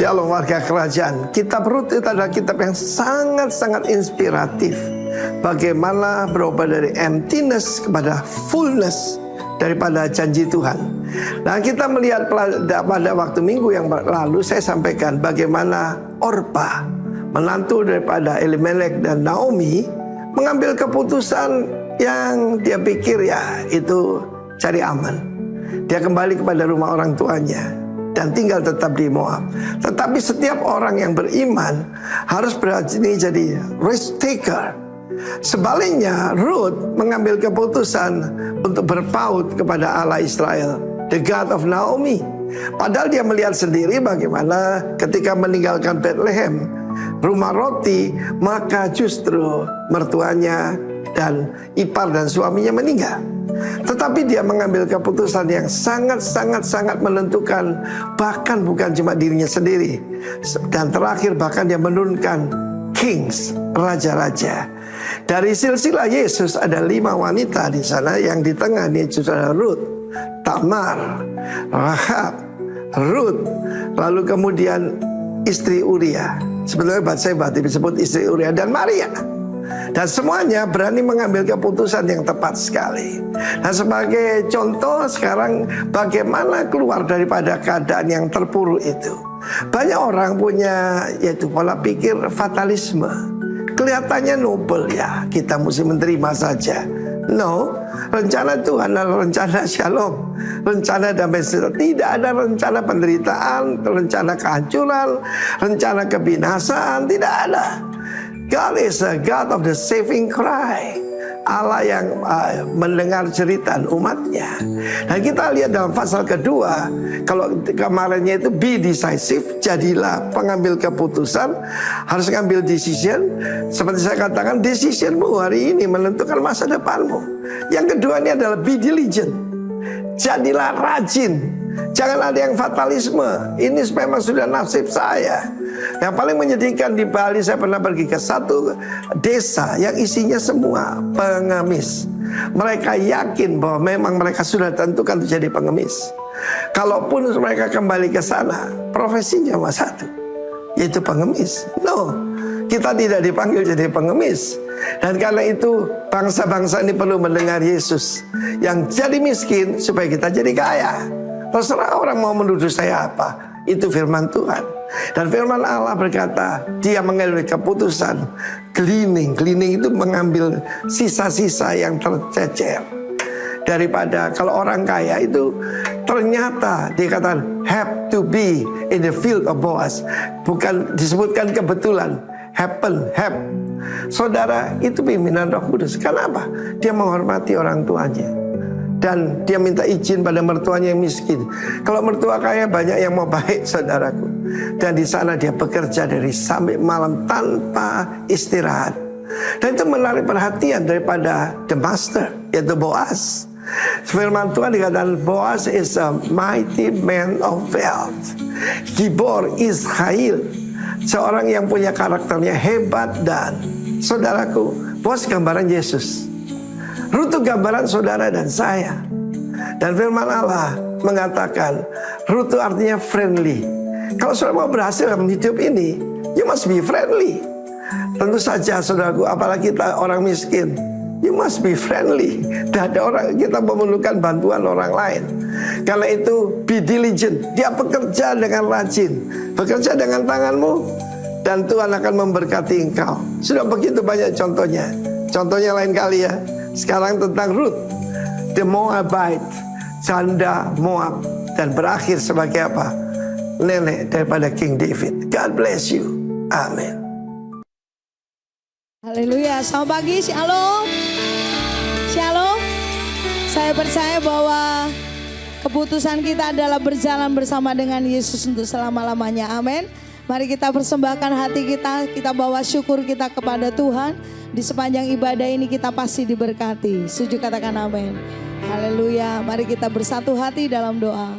Shalom warga kerajaan. Kitab Rut itu adalah kitab yang sangat-sangat inspiratif. Bagaimana berubah dari emptiness kepada fullness daripada janji Tuhan. Nah, kita melihat pada waktu minggu yang lalu saya sampaikan bagaimana Orpa, menantu daripada Elimelek dan Naomi, mengambil keputusan yang dia pikir ya itu cari aman. Dia kembali kepada rumah orang tuanya dan tinggal tetap di Moab. Tetapi setiap orang yang beriman harus berani jadi risk taker. Sebaliknya, Ruth mengambil keputusan untuk berpaut kepada Allah Israel, the God of Naomi. Padahal dia melihat sendiri bagaimana ketika meninggalkan Bethlehem, rumah roti, maka justru mertuanya dan ipar dan suaminya meninggal. Tetapi dia mengambil keputusan yang sangat menentukan, bahkan bukan cuma dirinya sendiri. Dan terakhir bahkan dia menurunkan kings, raja-raja. Dari silsilah Yesus ada 5 wanita di sana, yang di tengah ini saudara Ruth, Tamar, Rahab, Ruth, lalu kemudian istri Uria. Sebetulnya Batsheba disebut istri Uria, dan Maria. Dan semuanya berani mengambil keputusan yang tepat sekali. Nah, sebagai contoh sekarang bagaimana keluar daripada keadaan yang terpuruk itu. Banyak orang punya yaitu pola pikir fatalisme. Kelihatannya noble ya, kita mesti menerima saja. No, rencana Tuhan adalah rencana shalom, rencana damai sejahtera. Tidak ada rencana penderitaan, rencana kehancuran, rencana kebinasaan, tidak ada. God is a God of the saving cry. Allah yang mendengar cerita umatnya. Dan kita lihat dalam pasal kedua, kalau kemarinnya itu be decisive, jadilah pengambil keputusan, harus ngambil decision. Seperti saya katakan, decisionmu hari ini menentukan masa depanmu. Yang kedua ini adalah be diligent, jadilah rajin. Jangan ada yang fatalisme, ini memang sudah nasib saya. Yang paling menyedihkan di Bali, saya pernah pergi ke satu desa yang isinya semua pengemis. Mereka yakin bahwa memang mereka sudah tentukan untuk jadi pengemis. Kalaupun mereka kembali ke sana, profesinya cuma satu, yaitu pengemis. No, kita tidak dipanggil jadi pengemis. Dan karena itu bangsa-bangsa ini perlu mendengar Yesus yang jadi miskin supaya kita jadi kaya. Terserah orang mau menuduh saya apa, itu firman Tuhan. Dan firman Allah berkata, dia mengambil keputusan cleaning. Cleaning itu mengambil sisa-sisa yang tercecer. Daripada kalau orang kaya itu ternyata dikatakan have to be in the field of Boaz. Bukan disebutkan kebetulan, happen. Saudara, itu pimpinan Roh Kudus. Kenapa? Dia menghormati orang tuanya. Dan dia minta izin pada mertuanya yang miskin. Kalau mertua kaya banyak yang mau baik, saudaraku. Dan di sana dia bekerja dari sampai malam tanpa istirahat. Dan itu menarik perhatian daripada the master, yaitu Boaz. Firman Tuhan dikatakan Boaz is a mighty man of wealth. Gibor Israel, seorang yang punya karakternya hebat. Dan saudaraku, Boaz gambaran Yesus. Ruth itu gambaran saudara dan saya. Dan firman Allah mengatakan Ruth itu artinya friendly. Kalau saudara mau berhasil dalam hidup ini, you must be friendly. Tentu saja saudaraku, apalagi kita orang miskin, you must be friendly. Dan ada orang, kita memerlukan bantuan orang lain. Karena itu be diligent. Dia bekerja dengan rajin, bekerja dengan tanganmu, dan Tuhan akan memberkati engkau. Sudah begitu banyak contohnya. Contohnya lain kali ya. Sekarang tentang Ruth, the Moabite, janda Moab, dan berakhir sebagai apa? Nenek daripada King David. God bless you. Amin. Haleluya. Selamat pagi, shalom. Shalom. Saya percaya bahwa keputusan kita adalah berjalan bersama dengan Yesus untuk selama-lamanya. Amin. Mari kita persembahkan hati kita bawa syukur kita kepada Tuhan. Di sepanjang ibadah ini kita pasti diberkati. Setuju katakan amin. Haleluya. Mari kita bersatu hati dalam doa.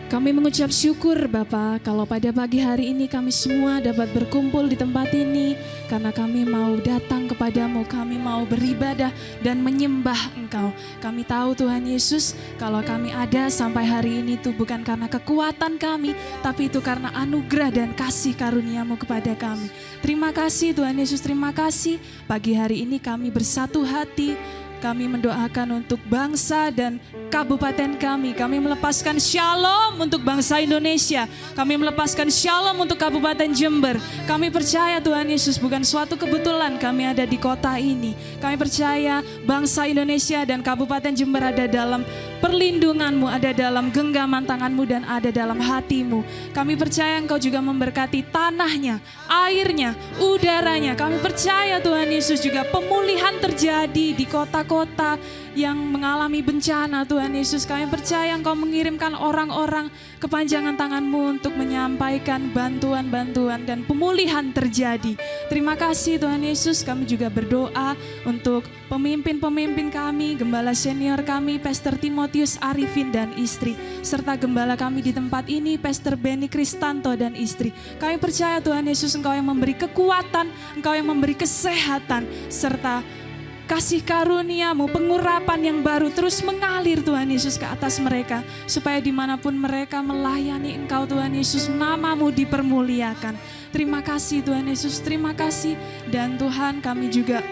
Kami mengucap syukur Bapa, kalau pada pagi hari ini kami semua dapat berkumpul di tempat ini karena kami mau datang kepadamu, kami mau beribadah dan menyembah Engkau. Kami tahu Tuhan Yesus, kalau kami ada sampai hari ini itu bukan karena kekuatan kami, tapi itu karena anugerah dan kasih karunia-Mu kepada kami. Terima kasih Tuhan Yesus, terima kasih. Pagi hari ini kami bersatu hati, kami mendoakan untuk bangsa dan kabupaten kami. Kami melepaskan shalom untuk bangsa Indonesia. Kami melepaskan shalom untuk Kabupaten Jember. Kami percaya Tuhan Yesus bukan suatu kebetulan kami ada di kota ini. Kami percaya bangsa Indonesia dan Kabupaten Jember ada dalam perlindungan-Mu, ada dalam genggaman tangan-Mu dan ada dalam hati-Mu. Kami percaya Engkau juga memberkati tanahnya, airnya, udaranya. Kami percaya Tuhan Yesus juga pemulihan terjadi di kota-kota yang mengalami bencana. Tuhan Yesus, kami percaya Engkau mengirimkan orang-orang kepanjangan tangan-Mu untuk menyampaikan bantuan-bantuan dan pemulihan terjadi. Terima kasih Tuhan Yesus. Kami juga berdoa untuk pemimpin-pemimpin kami, gembala senior kami, Pastor Timotius Arifin dan istri, serta gembala kami di tempat ini, Pastor Benny Kristanto dan istri. Kami percaya Tuhan Yesus, Engkau yang memberi kekuatan, Engkau yang memberi kesehatan, serta kasih karunia-Mu, pengurapan yang baru terus mengalir Tuhan Yesus ke atas mereka. Supaya dimanapun mereka melayani Engkau Tuhan Yesus, nama-Mu dipermuliakan. Terima kasih Tuhan Yesus, terima kasih. Dan Tuhan, kami juga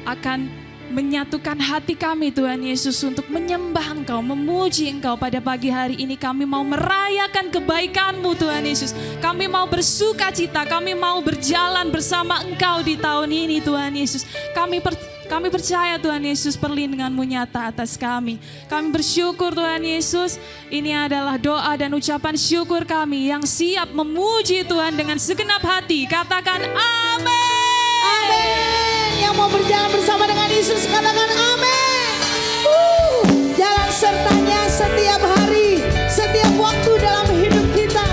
akan menyatukan hati kami Tuhan Yesus untuk menyembah Engkau, memuji Engkau pada pagi hari ini. Kami mau merayakan kebaikan-Mu Tuhan Yesus. Kami mau bersuka cita, kami mau berjalan bersama Engkau di tahun ini Tuhan Yesus. Kami percaya Tuhan Yesus perlindungan-Mu nyata atas kami. Kami bersyukur Tuhan Yesus, ini adalah doa dan ucapan syukur kami yang siap memuji Tuhan dengan segenap hati. Katakan amin. Amin. Yang mau berjalan bersama dengan Yesus katakan amin. Jalan sertanya setiap hari, setiap waktu dalam hidup kita.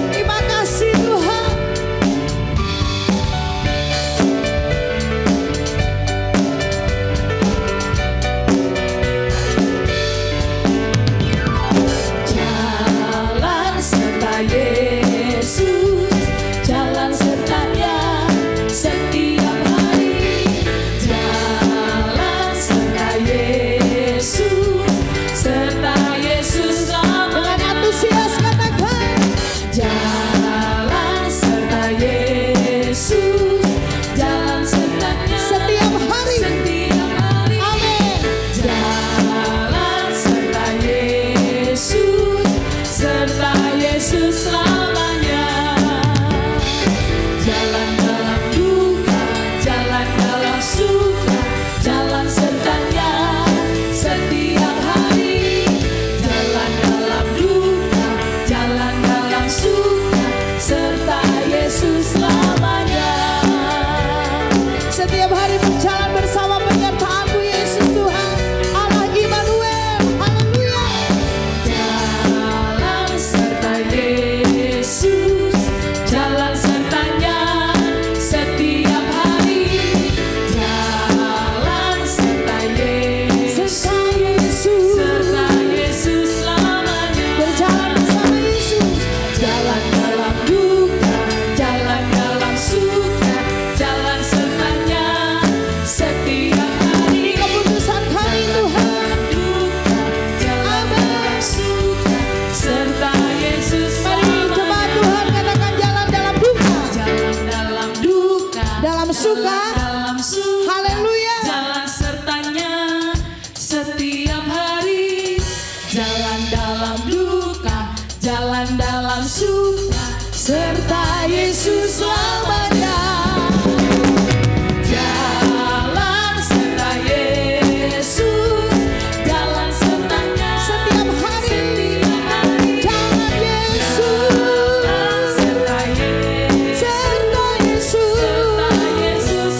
Terima kasih Tuhan. Jalan serta Yesus, jalan sertanya setiap hari. Jalan serta Yesus, serta Yesus dengan antusias katakan. Jalan serta Yesus, jalan sertanya setiap hari. Amin. Jalan serta Yesus, serta Yesus selamanya. Jalan dalam duka, jalan dalam suka, jalan sertanya setiap hari. Jalan dalam duka, jalan dalam suka, serta Yesus selamanya. Setiap hari berjalan bersama penyertaan-Mu Yesus Tuhan, Allah Immanuel, haleluya. Jalan serta Yesus, jalan sertanya setiap hari. Jalan serta Yesus, serta Yesus selamanya. Berjalan bersama Yesus. Jalan dalam duka, jalan dalam suka, jalan sertanya setiap hari. Ini keputusan kami Tuhan. Duka, jalan dalam suka, serta Yesus selamanya. Mari jemaat Tuhan katakan jalan dalam duka, jalan dalam duka, dalam suka, dalam suka. Haleluya. Jalan sertanya setiap hari. Jalan dalam duka, jalan dalam suka, serta Yesus selamanya. Jalan serta Yesus, jalan sertanya setiap hari. Jalan Yesus, serta Yesus, serta Yesus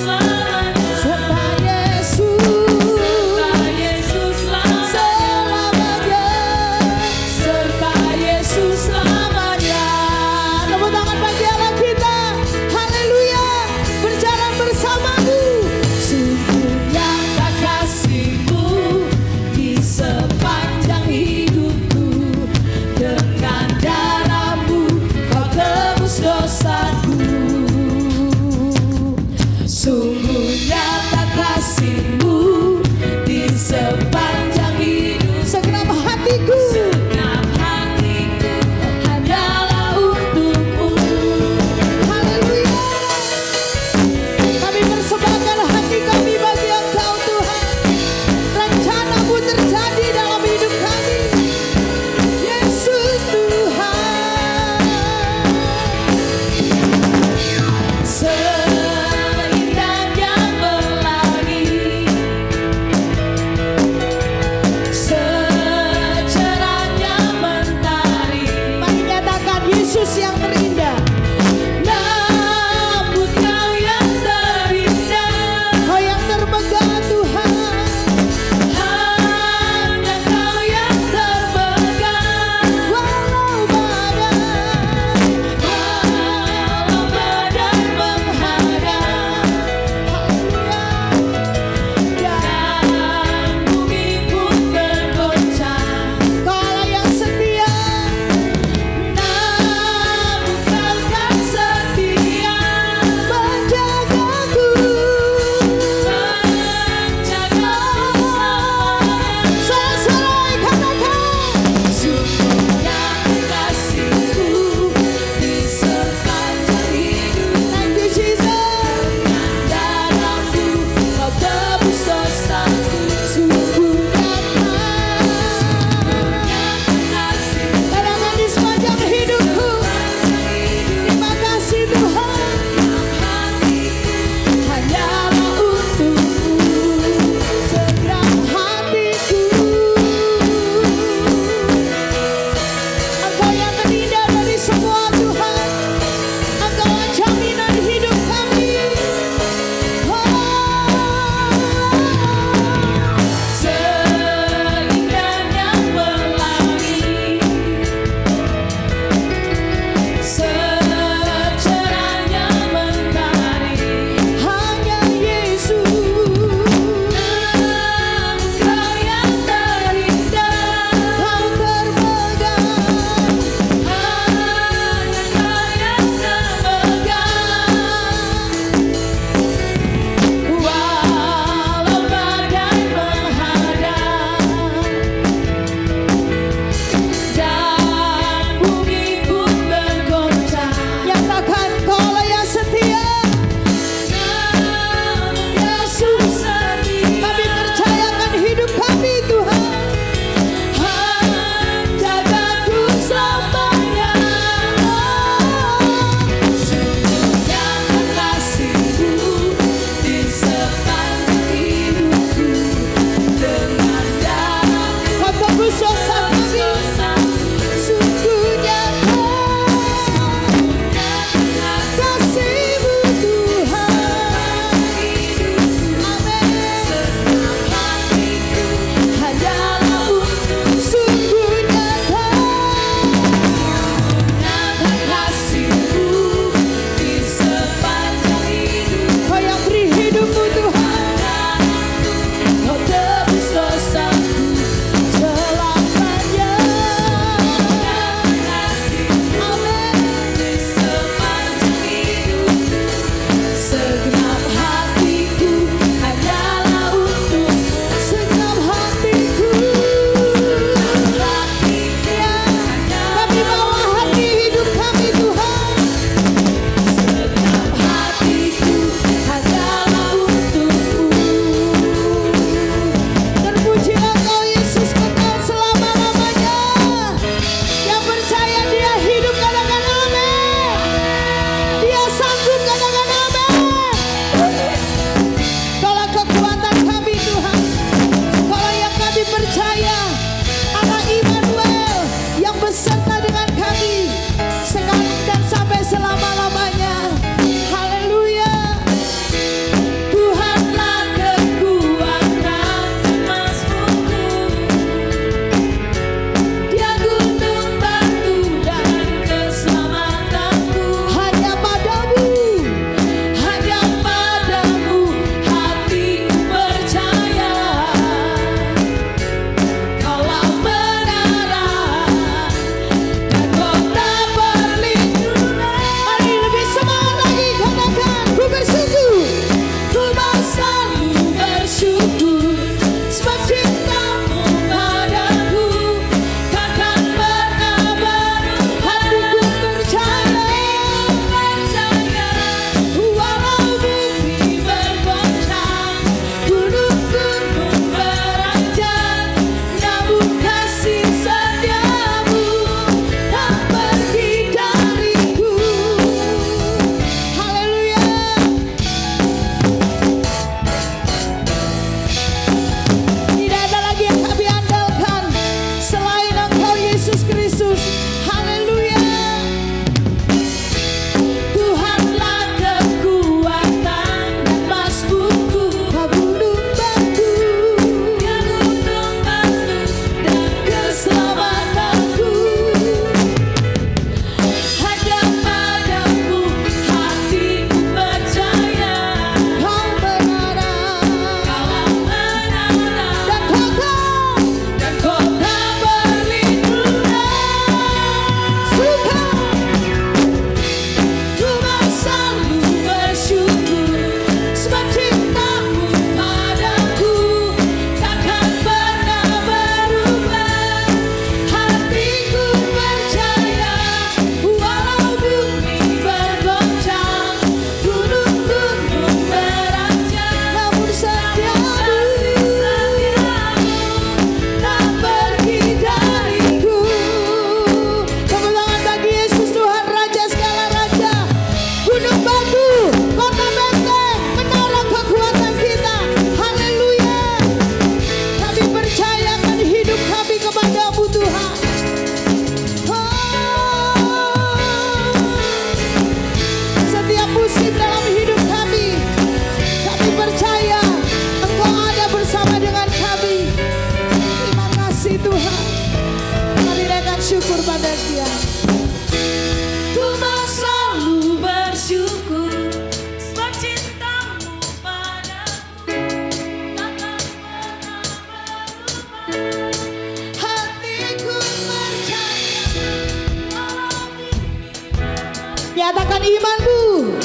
Nyatakan imanmu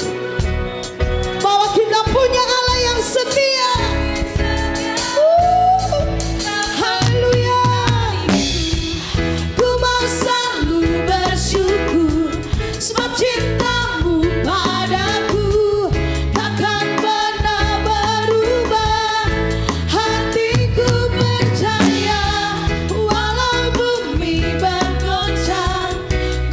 bahwa kita punya Allah yang setia. Haleluya. Ku mau selalu bersyukur sebab cintamu padaku takkan pernah berubah. Hatiku percaya walau bumi bergoncang,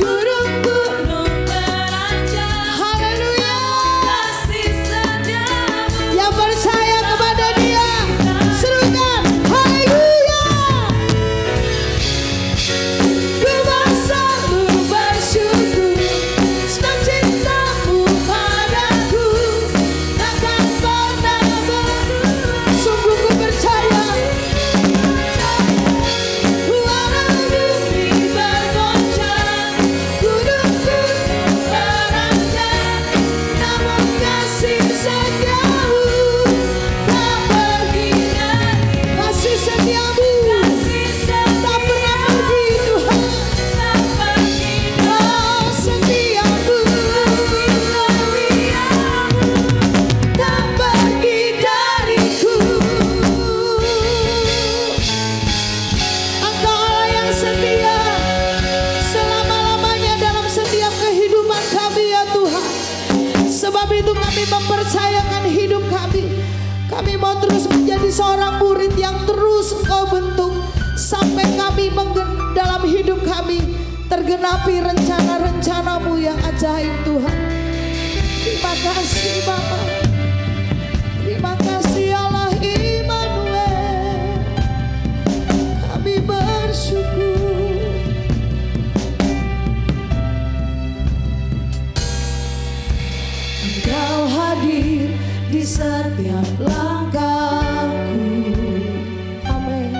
gunung-gunung beranjak. Haleluya. Kasih setiamu. Yang percaya kepada Dia, serukan haleluya. Ku mau selalu bersyukur sebab cintamu padaku takkan pernah berubah. Sungguh ku percaya walau bumi bergoncang, gunung-gunung beranjak, namun kasih setiamu tak pergi dari. Kasih setiamu tak pernah pergi Tuhan. Oh, setiamu tak pergi dariku. Engkau Allah yang setia selama-lamanya dalam setiap kehidupan kami ya Tuhan. Sebab itu kami mempercayakan hidup kami. Kami mau terus menjadi seorang murid yang terus Engkau bentuk sampai kami dalam hidup kami tergenapi rencana-rencana-Mu yang ajaib Tuhan. Terima kasih Bapa. Terima kasih Allah Immanuel. Kami bersyukur. Engkau hadir di setiap langkahku. Amin.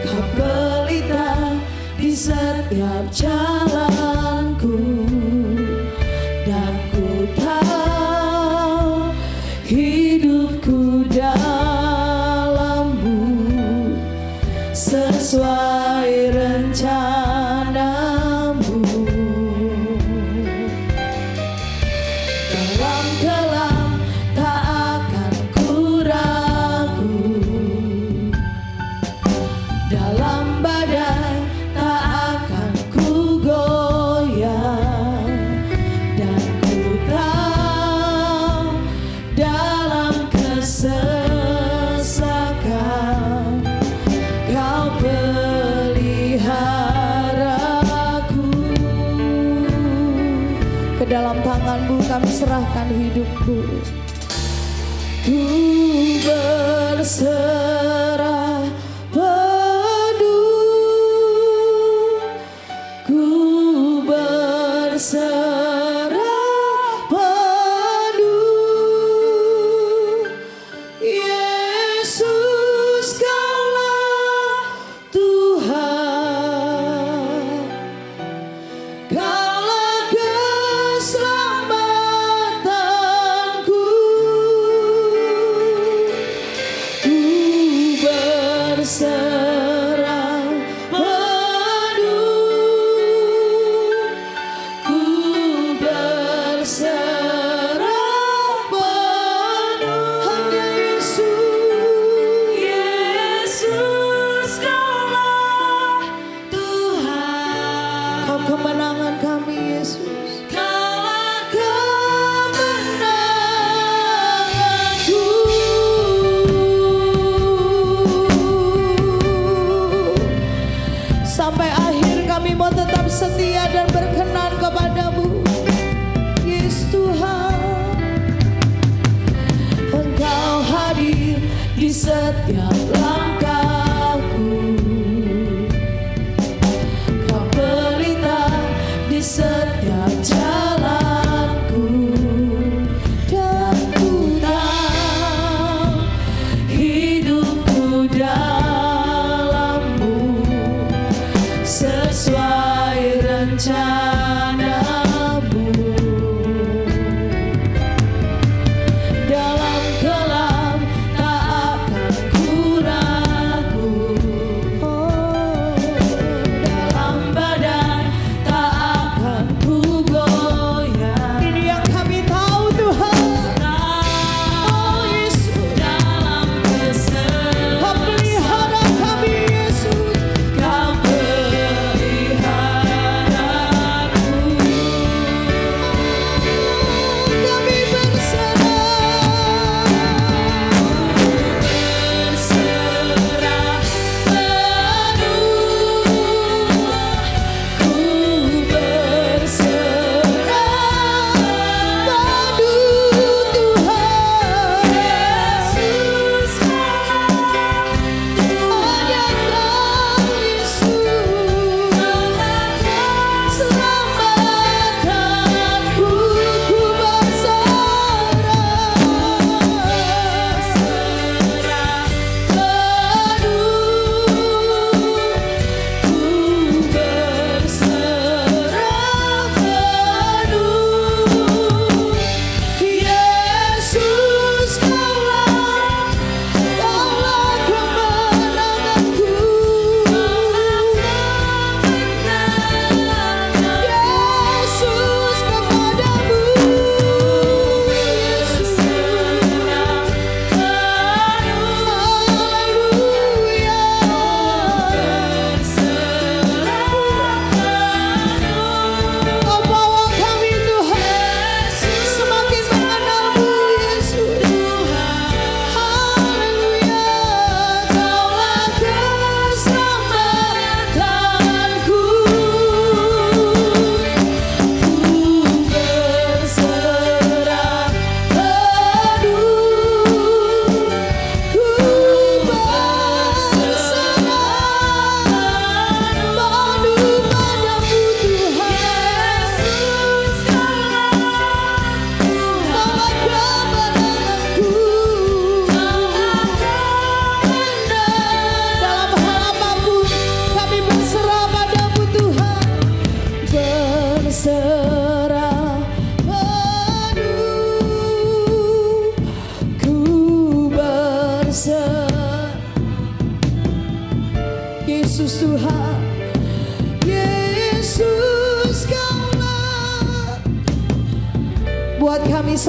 Kau pelita di setiap jalanku, dan ku tahu hidupku dalam-Mu sesuai rencana-Mu. Dalam kelam tak akan ku ragu, dalam badai tak akan ku goyang, dan ku tahu dalam kesesakan Kau peliharaku. Ke dalam tangan-Mu kami serahkan hidupku. Ku berserah penuh, ku berserah penuh. Yesus Kaulah Tuhan, Kaulah keselamatanku. Ku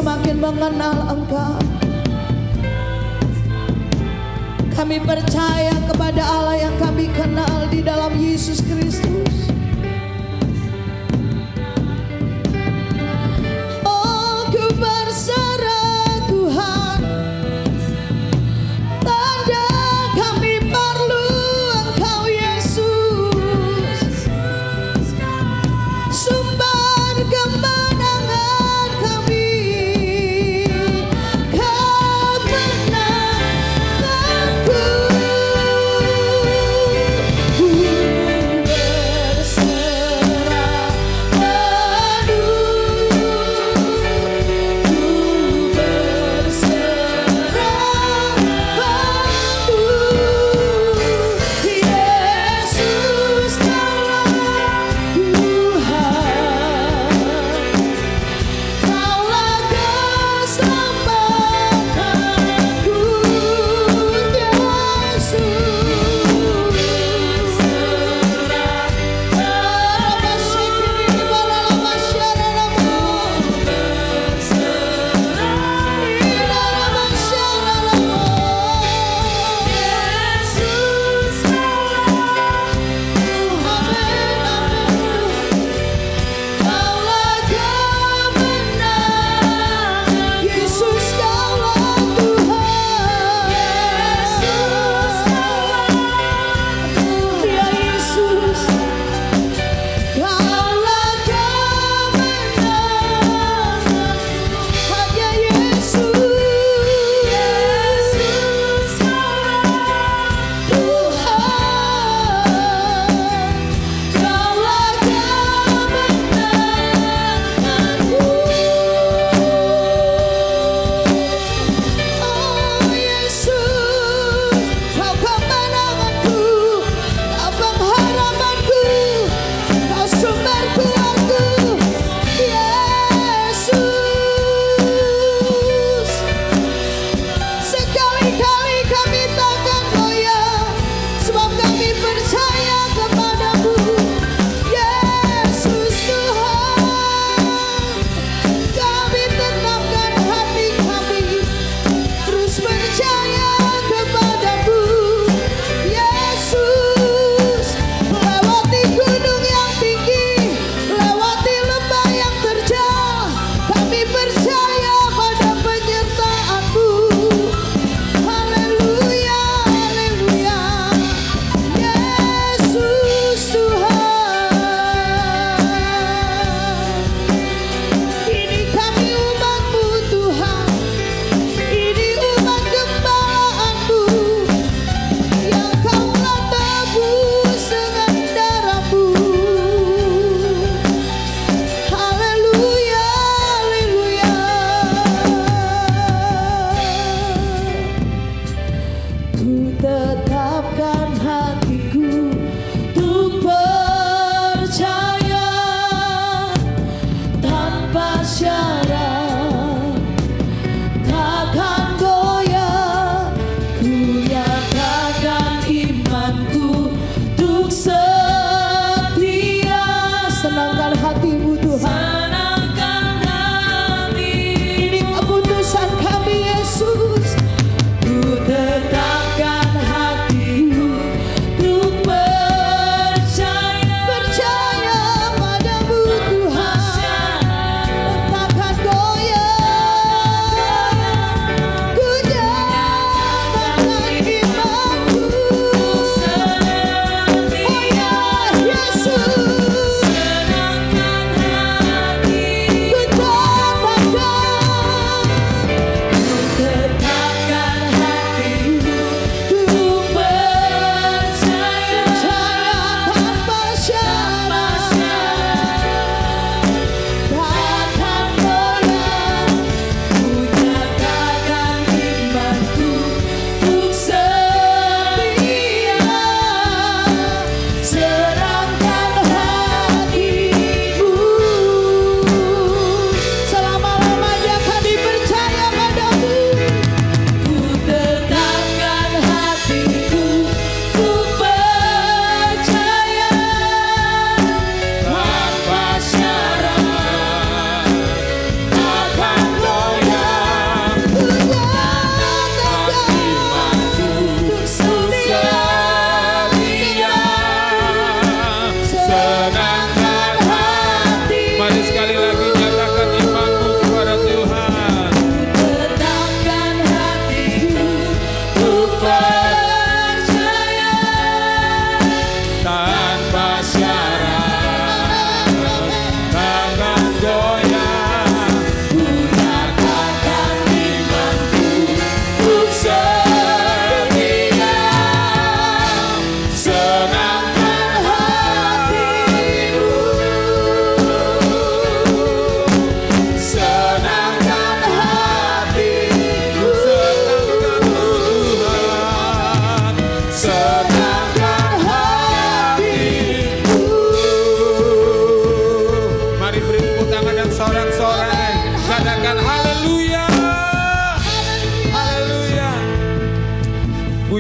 semakin mengenal Engkau. Kami percaya kepada Allah yang kami kenal di dalam Yesus Kristus. Oh, ku berserah Tuhan, tanda kami perlu Engkau Yesus, sumber kemenangan kami, kemenanganku.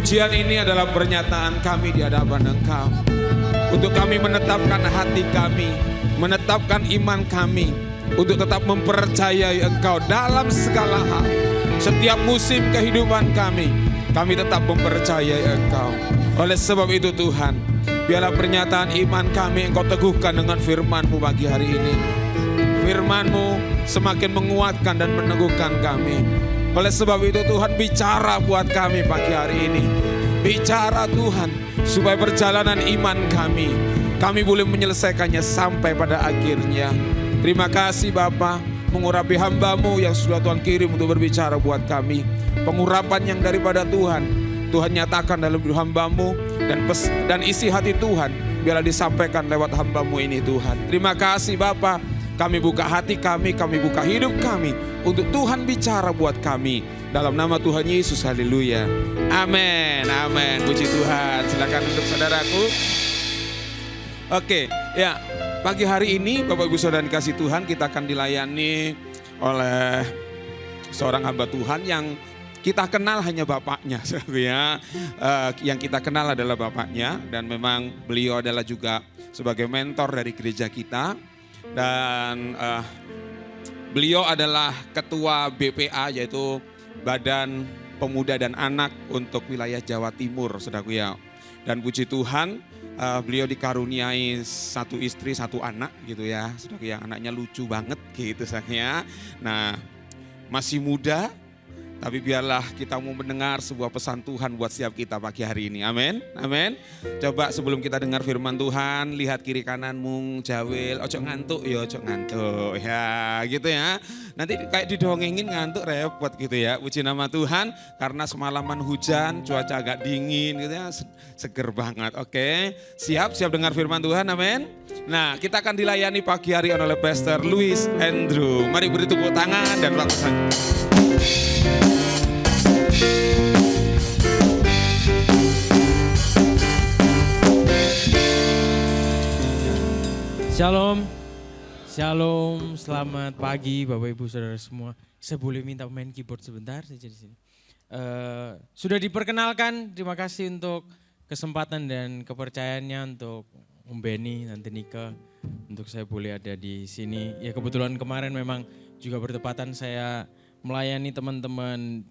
Pujian ini adalah pernyataan kami di hadapan Engkau. Untuk kami menetapkan hati kami, menetapkan iman kami, untuk tetap mempercayai Engkau dalam segala hal. Setiap musim kehidupan kami tetap mempercayai Engkau. Oleh sebab itu Tuhan, biarlah pernyataan iman kami Engkau teguhkan dengan firman-Mu pagi hari ini. Firman-Mu semakin menguatkan dan meneguhkan kami. Oleh sebab itu Tuhan, bicara buat kami pagi hari ini. Bicara Tuhan, supaya perjalanan iman kami boleh menyelesaikannya sampai pada akhirnya. Terima kasih Bapa, mengurapi hamba-Mu yang sudah Tuhan kirim untuk berbicara buat kami. Pengurapan yang daripada Tuhan nyatakan dalam hidup hamba-Mu, dan isi hati Tuhan biarlah disampaikan lewat hamba-Mu ini Tuhan. Terima kasih Bapa, kami buka hati kami buka hidup kami untuk Tuhan bicara buat kami. Dalam nama Tuhan Yesus, haleluya. Amin, amin. Puji Tuhan. Silakan untuk saudaraku. Oke, ya. Pagi hari ini Bapak Ibu Saudara dikasih Tuhan, kita akan dilayani oleh seorang hamba Tuhan yang kita kenal hanya bapaknya, ya. Yang kita kenal adalah bapaknya, dan memang beliau adalah juga sebagai mentor dari gereja kita, dan beliau adalah ketua BPA, yaitu Badan Pemuda dan Anak untuk wilayah Jawa Timur, saudaraku ya. Dan puji Tuhan, beliau dikaruniai satu istri, satu anak gitu ya, saudaraku ya. Anaknya lucu banget gitu saudara. Nah, masih muda, tapi biarlah kita mau mendengar sebuah pesan Tuhan buat setiap kita pagi hari ini. Amin, amin. Coba sebelum kita dengar firman Tuhan, lihat kiri kananmu, jawil, ojo ngantuk ya, ojo ngantuk ya, gitu ya. Nanti kayak didongengin ngantuk repot gitu ya. Puji nama Tuhan, karena semalaman hujan, cuaca agak dingin gitu ya, seger banget. Oke, siap dengar firman Tuhan, amin. Nah, kita akan dilayani pagi hari oleh Pastor Louis Andrew. Mari beri tepuk tangan dan lakukan. Shalom, shalom, selamat pagi Bapak Ibu Saudara semua. Saya boleh minta main keyboard sebentar saja di sini. Sudah diperkenalkan, terima kasih untuk kesempatan dan kepercayaannya untuk Om Benny, Tante Nika, untuk saya boleh ada di sini. Ya kebetulan kemarin memang juga bertepatan saya melayani teman-teman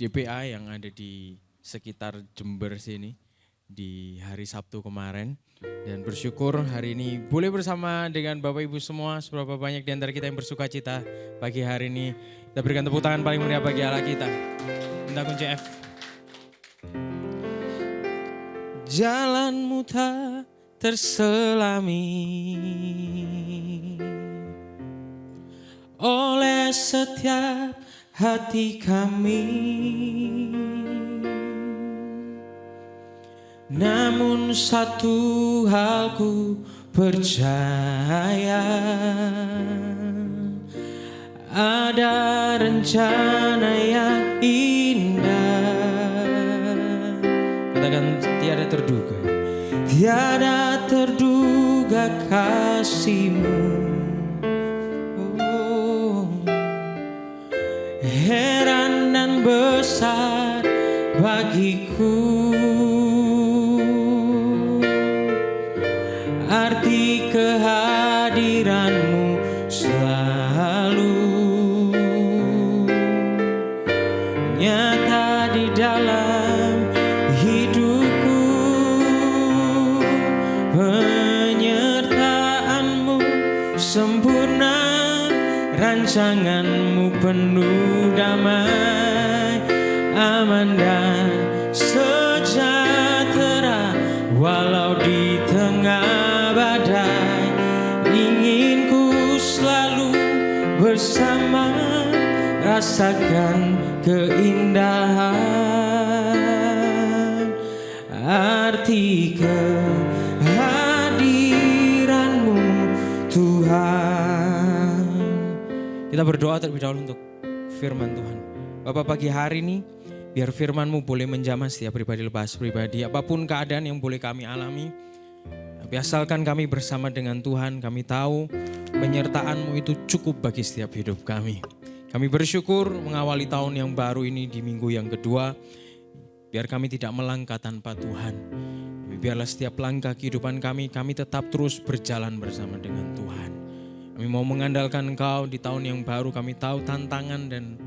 DPA yang ada di sekitar Jember sini di hari Sabtu kemarin. Dan bersyukur hari ini boleh bersama dengan Bapak Ibu semua, seberapa banyak di antara kita yang bersuka cita pagi hari ini. Kita berikan tepuk tangan paling meriah bagi Allah kita. Minta kunci F. Jalanmu tak terselami oleh setiap hati kami. Namun satu hal ku percaya, ada rencana yang indah. Katakan tiada terduga, tiada terduga kasih-Mu. Oh, heran dan besar bagiku arti kehadiran-Mu selalu nyata di dalam hidupku. Penyertaan-Mu sempurna, rancangan-Mu penuh damai, aman dan sejahtera. Walau di tengah badai, ingin ku selalu bersama, rasakan keindahan arti kehadiran-Mu Tuhan. Kita berdoa terlebih dahulu untuk firman Tuhan. Bapak, pagi hari ini biar firman-Mu boleh menjamah setiap pribadi lepas pribadi, apapun keadaan yang boleh kami alami. Tapi asalkan kami bersama dengan Tuhan, kami tahu penyertaan-Mu itu cukup bagi setiap hidup kami. Kami bersyukur mengawali tahun yang baru ini di minggu yang kedua. Biar kami tidak melangkah tanpa Tuhan. Tapi biarlah setiap langkah kehidupan kami tetap terus berjalan bersama dengan Tuhan. Kami mau mengandalkan Engkau di tahun yang baru. Kami tahu tantangan dan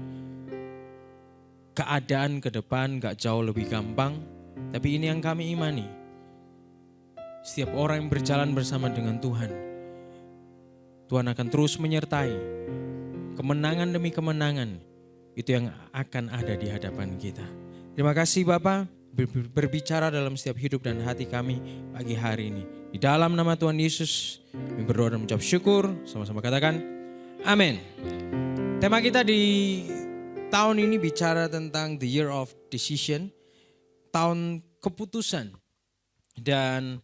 keadaan ke depan gak jauh lebih gampang. Tapi ini yang kami imani. Setiap orang yang berjalan bersama dengan Tuhan, Tuhan akan terus menyertai. Kemenangan demi kemenangan itu yang akan ada di hadapan kita. Terima kasih Bapa berbicara dalam setiap hidup dan hati kami pagi hari ini. Di dalam nama Tuhan Yesus kami berdoa dan mengucap syukur. Sama-sama katakan amin. Tema kita di tahun ini bicara tentang the year of decision. Tahun keputusan. Dan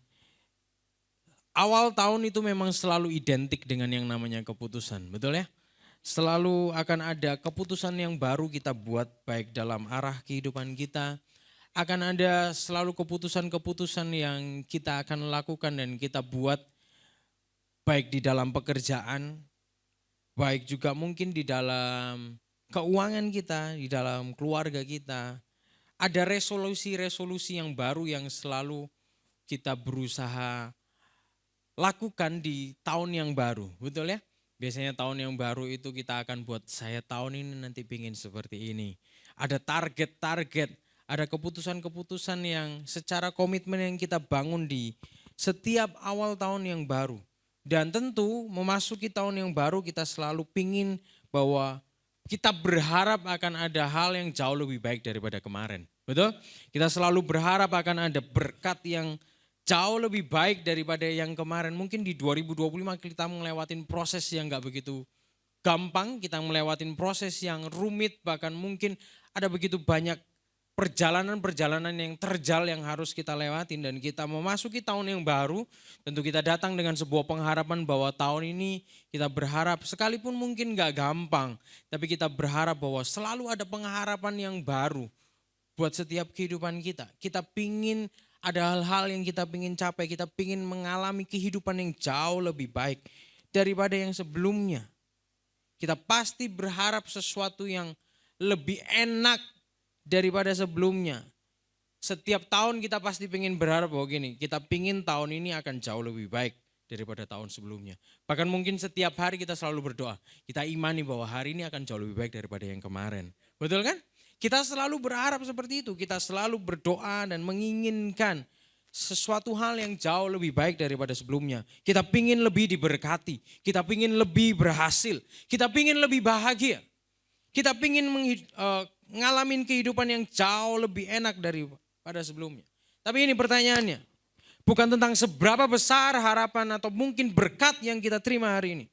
awal tahun itu memang selalu identik dengan yang namanya keputusan. Betul ya? Selalu akan ada keputusan yang baru kita buat baik dalam arah kehidupan kita. Akan ada selalu keputusan-keputusan yang kita akan lakukan dan kita buat baik di dalam pekerjaan, baik juga mungkin di dalam keuangan kita, di dalam keluarga kita. Ada resolusi-resolusi yang baru yang selalu kita berusaha lakukan di tahun yang baru, betul ya? Biasanya tahun yang baru itu kita akan buat, saya tahun ini nanti pingin seperti ini. Ada target-target, ada keputusan-keputusan yang secara komitmen yang kita bangun di setiap awal tahun yang baru. Dan tentu memasuki tahun yang baru kita selalu pingin bahwa kita berharap akan ada hal yang jauh lebih baik daripada kemarin. Betul? Kita selalu berharap akan ada berkat yang jauh lebih baik daripada yang kemarin. Mungkin di 2025 kita ngelewatin proses yang gak begitu gampang. Kita ngelewatin proses yang rumit. Bahkan mungkin ada begitu banyak perjalanan-perjalanan yang terjal yang harus kita lewatin. Dan kita memasuki tahun yang baru. Tentu kita datang dengan sebuah pengharapan bahwa tahun ini kita berharap sekalipun mungkin gak gampang. Tapi kita berharap bahwa selalu ada pengharapan yang baru buat setiap kehidupan kita. Kita pingin ada hal-hal yang kita pingin capai, kita pingin mengalami kehidupan yang jauh lebih baik daripada yang sebelumnya. Kita pasti berharap sesuatu yang lebih enak daripada sebelumnya. Setiap tahun kita pasti pingin berharap bahwa gini, kita pingin tahun ini akan jauh lebih baik daripada tahun sebelumnya. Bahkan mungkin setiap hari kita selalu berdoa, kita imani bahwa hari ini akan jauh lebih baik daripada yang kemarin. Betul kan? Kita selalu berharap seperti itu, kita selalu berdoa dan menginginkan sesuatu hal yang jauh lebih baik daripada sebelumnya. Kita pingin lebih diberkati, kita pingin lebih berhasil, kita pingin lebih bahagia. Kita pingin ngalamin kehidupan yang jauh lebih enak daripada sebelumnya. Tapi ini pertanyaannya, bukan tentang seberapa besar harapan atau mungkin berkat yang kita terima hari ini.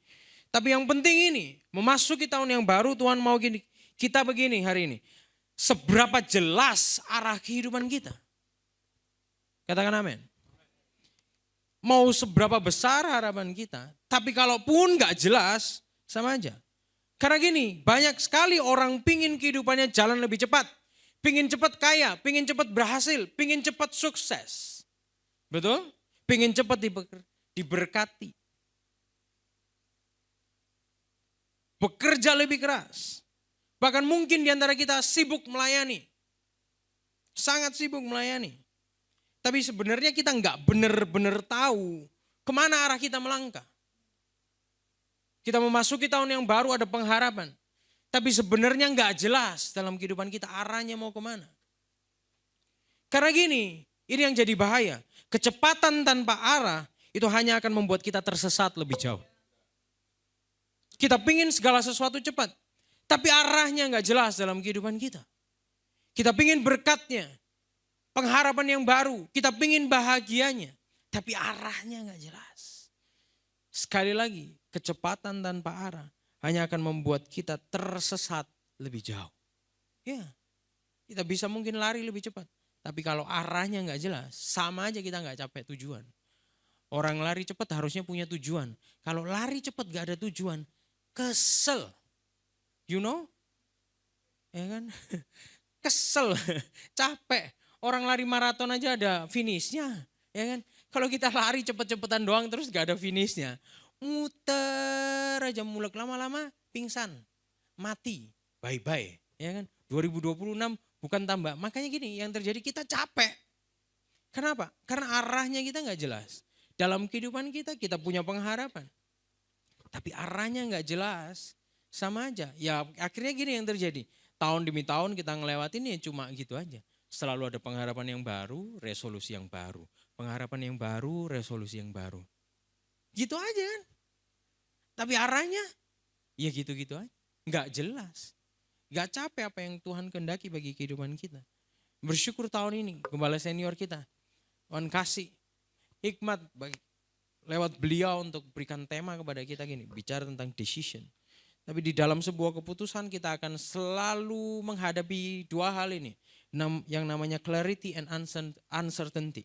Tapi yang penting ini, memasuki tahun yang baru Tuhan mau gini, kita begini hari ini. Seberapa jelas arah kehidupan kita. Katakan amin. Mau seberapa besar harapan kita. Tapi kalaupun gak jelas, sama aja. Karena gini, banyak sekali orang pingin kehidupannya jalan lebih cepat. Pingin cepat kaya, pingin cepat berhasil, pingin cepat sukses. Betul? Pingin cepat diberkati. Bekerja lebih keras. Bahkan mungkin di antara kita sibuk melayani. Sangat sibuk melayani. Tapi sebenarnya kita nggak benar-benar tahu kemana arah kita melangkah. Kita memasuki tahun yang baru ada pengharapan. Tapi sebenarnya nggak jelas dalam kehidupan kita arahnya mau kemana. Karena gini, ini yang jadi bahaya. Kecepatan tanpa arah itu hanya akan membuat kita tersesat lebih jauh. Kita pingin segala sesuatu cepat. Tapi arahnya nggak jelas dalam kehidupan kita. Kita pingin berkatnya, pengharapan yang baru, kita pingin bahagianya. Tapi arahnya nggak jelas. Sekali lagi, kecepatan tanpa arah hanya akan membuat kita tersesat lebih jauh. Ya, kita bisa mungkin lari lebih cepat. Tapi kalau arahnya nggak jelas, sama aja kita nggak capai tujuan. Orang lari cepat harusnya punya tujuan. Kalau lari cepat nggak ada tujuan, kesel. You know? Ya kan? Kesel, capek. Orang lari maraton aja ada finishnya. Ya kan? Kalau kita lari cepet-cepetan doang terus gak ada finishnya. Muter aja mulek lama-lama pingsan. Mati. Bye-bye. Ya kan? 2026 bukan tambah. Makanya gini, yang terjadi kita capek. Kenapa? Karena arahnya kita nggak jelas. Dalam kehidupan kita punya pengharapan. Tapi arahnya nggak jelas, sama aja. Ya akhirnya gini yang terjadi. Tahun demi tahun kita ngelewatin ya cuma gitu aja. Selalu ada pengharapan yang baru, resolusi yang baru. Pengharapan yang baru, resolusi yang baru. Gitu aja kan. Tapi arahnya ya gitu-gitu aja. Nggak jelas. Nggak capek apa yang Tuhan kehendaki bagi kehidupan kita. Bersyukur tahun ini gembala senior kita. Tuhan kasih hikmat lewat beliau untuk berikan tema kepada kita gini. Bicara tentang decision. Tapi di dalam sebuah keputusan kita akan selalu menghadapi dua hal ini. Yang namanya clarity and uncertainty.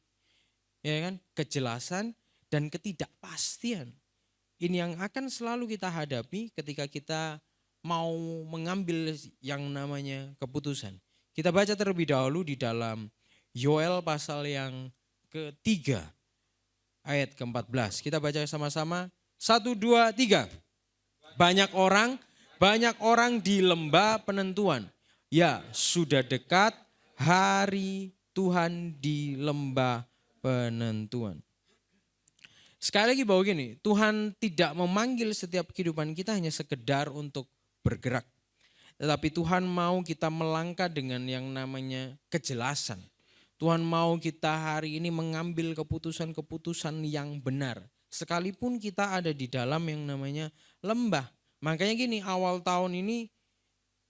Ya kan? Kejelasan dan ketidakpastian. Ini yang akan selalu kita hadapi ketika kita mau mengambil yang namanya keputusan. Kita baca terlebih dahulu di dalam Yoel pasal yang ketiga. Ayat ke-14. Kita baca sama-sama. 1, 2, 3. Banyak orang di lembah penentuan. Ya, sudah dekat hari Tuhan di lembah penentuan. Sekali lagi bahwa gini, Tuhan tidak memanggil setiap kehidupan kita hanya sekedar untuk bergerak. Tetapi Tuhan mau kita melangkah dengan yang namanya kejelasan. Tuhan mau kita hari ini mengambil keputusan-keputusan yang benar. Sekalipun kita ada di dalam yang namanya lembah. Makanya gini, awal tahun ini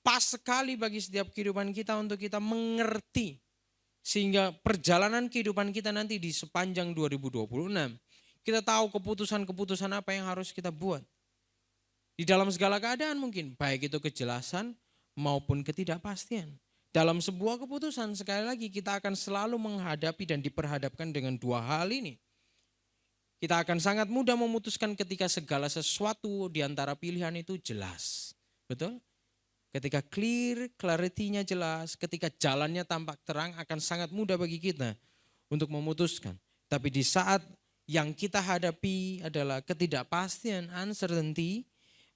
pas sekali bagi setiap kehidupan kita untuk kita mengerti. Sehingga perjalanan kehidupan kita nanti di sepanjang 2026. Kita tahu keputusan-keputusan apa yang harus kita buat. Di dalam segala keadaan mungkin. Baik itu kejelasan maupun ketidakpastian. Dalam sebuah keputusan sekali lagi kita akan selalu menghadapi dan diperhadapkan dengan dua hal ini. Kita akan sangat mudah memutuskan ketika segala sesuatu di antara pilihan itu jelas. Betul? Ketika clarity-nya jelas, ketika jalannya tampak terang akan sangat mudah bagi kita untuk memutuskan. Tapi di saat yang kita hadapi adalah ketidakpastian, uncertainty,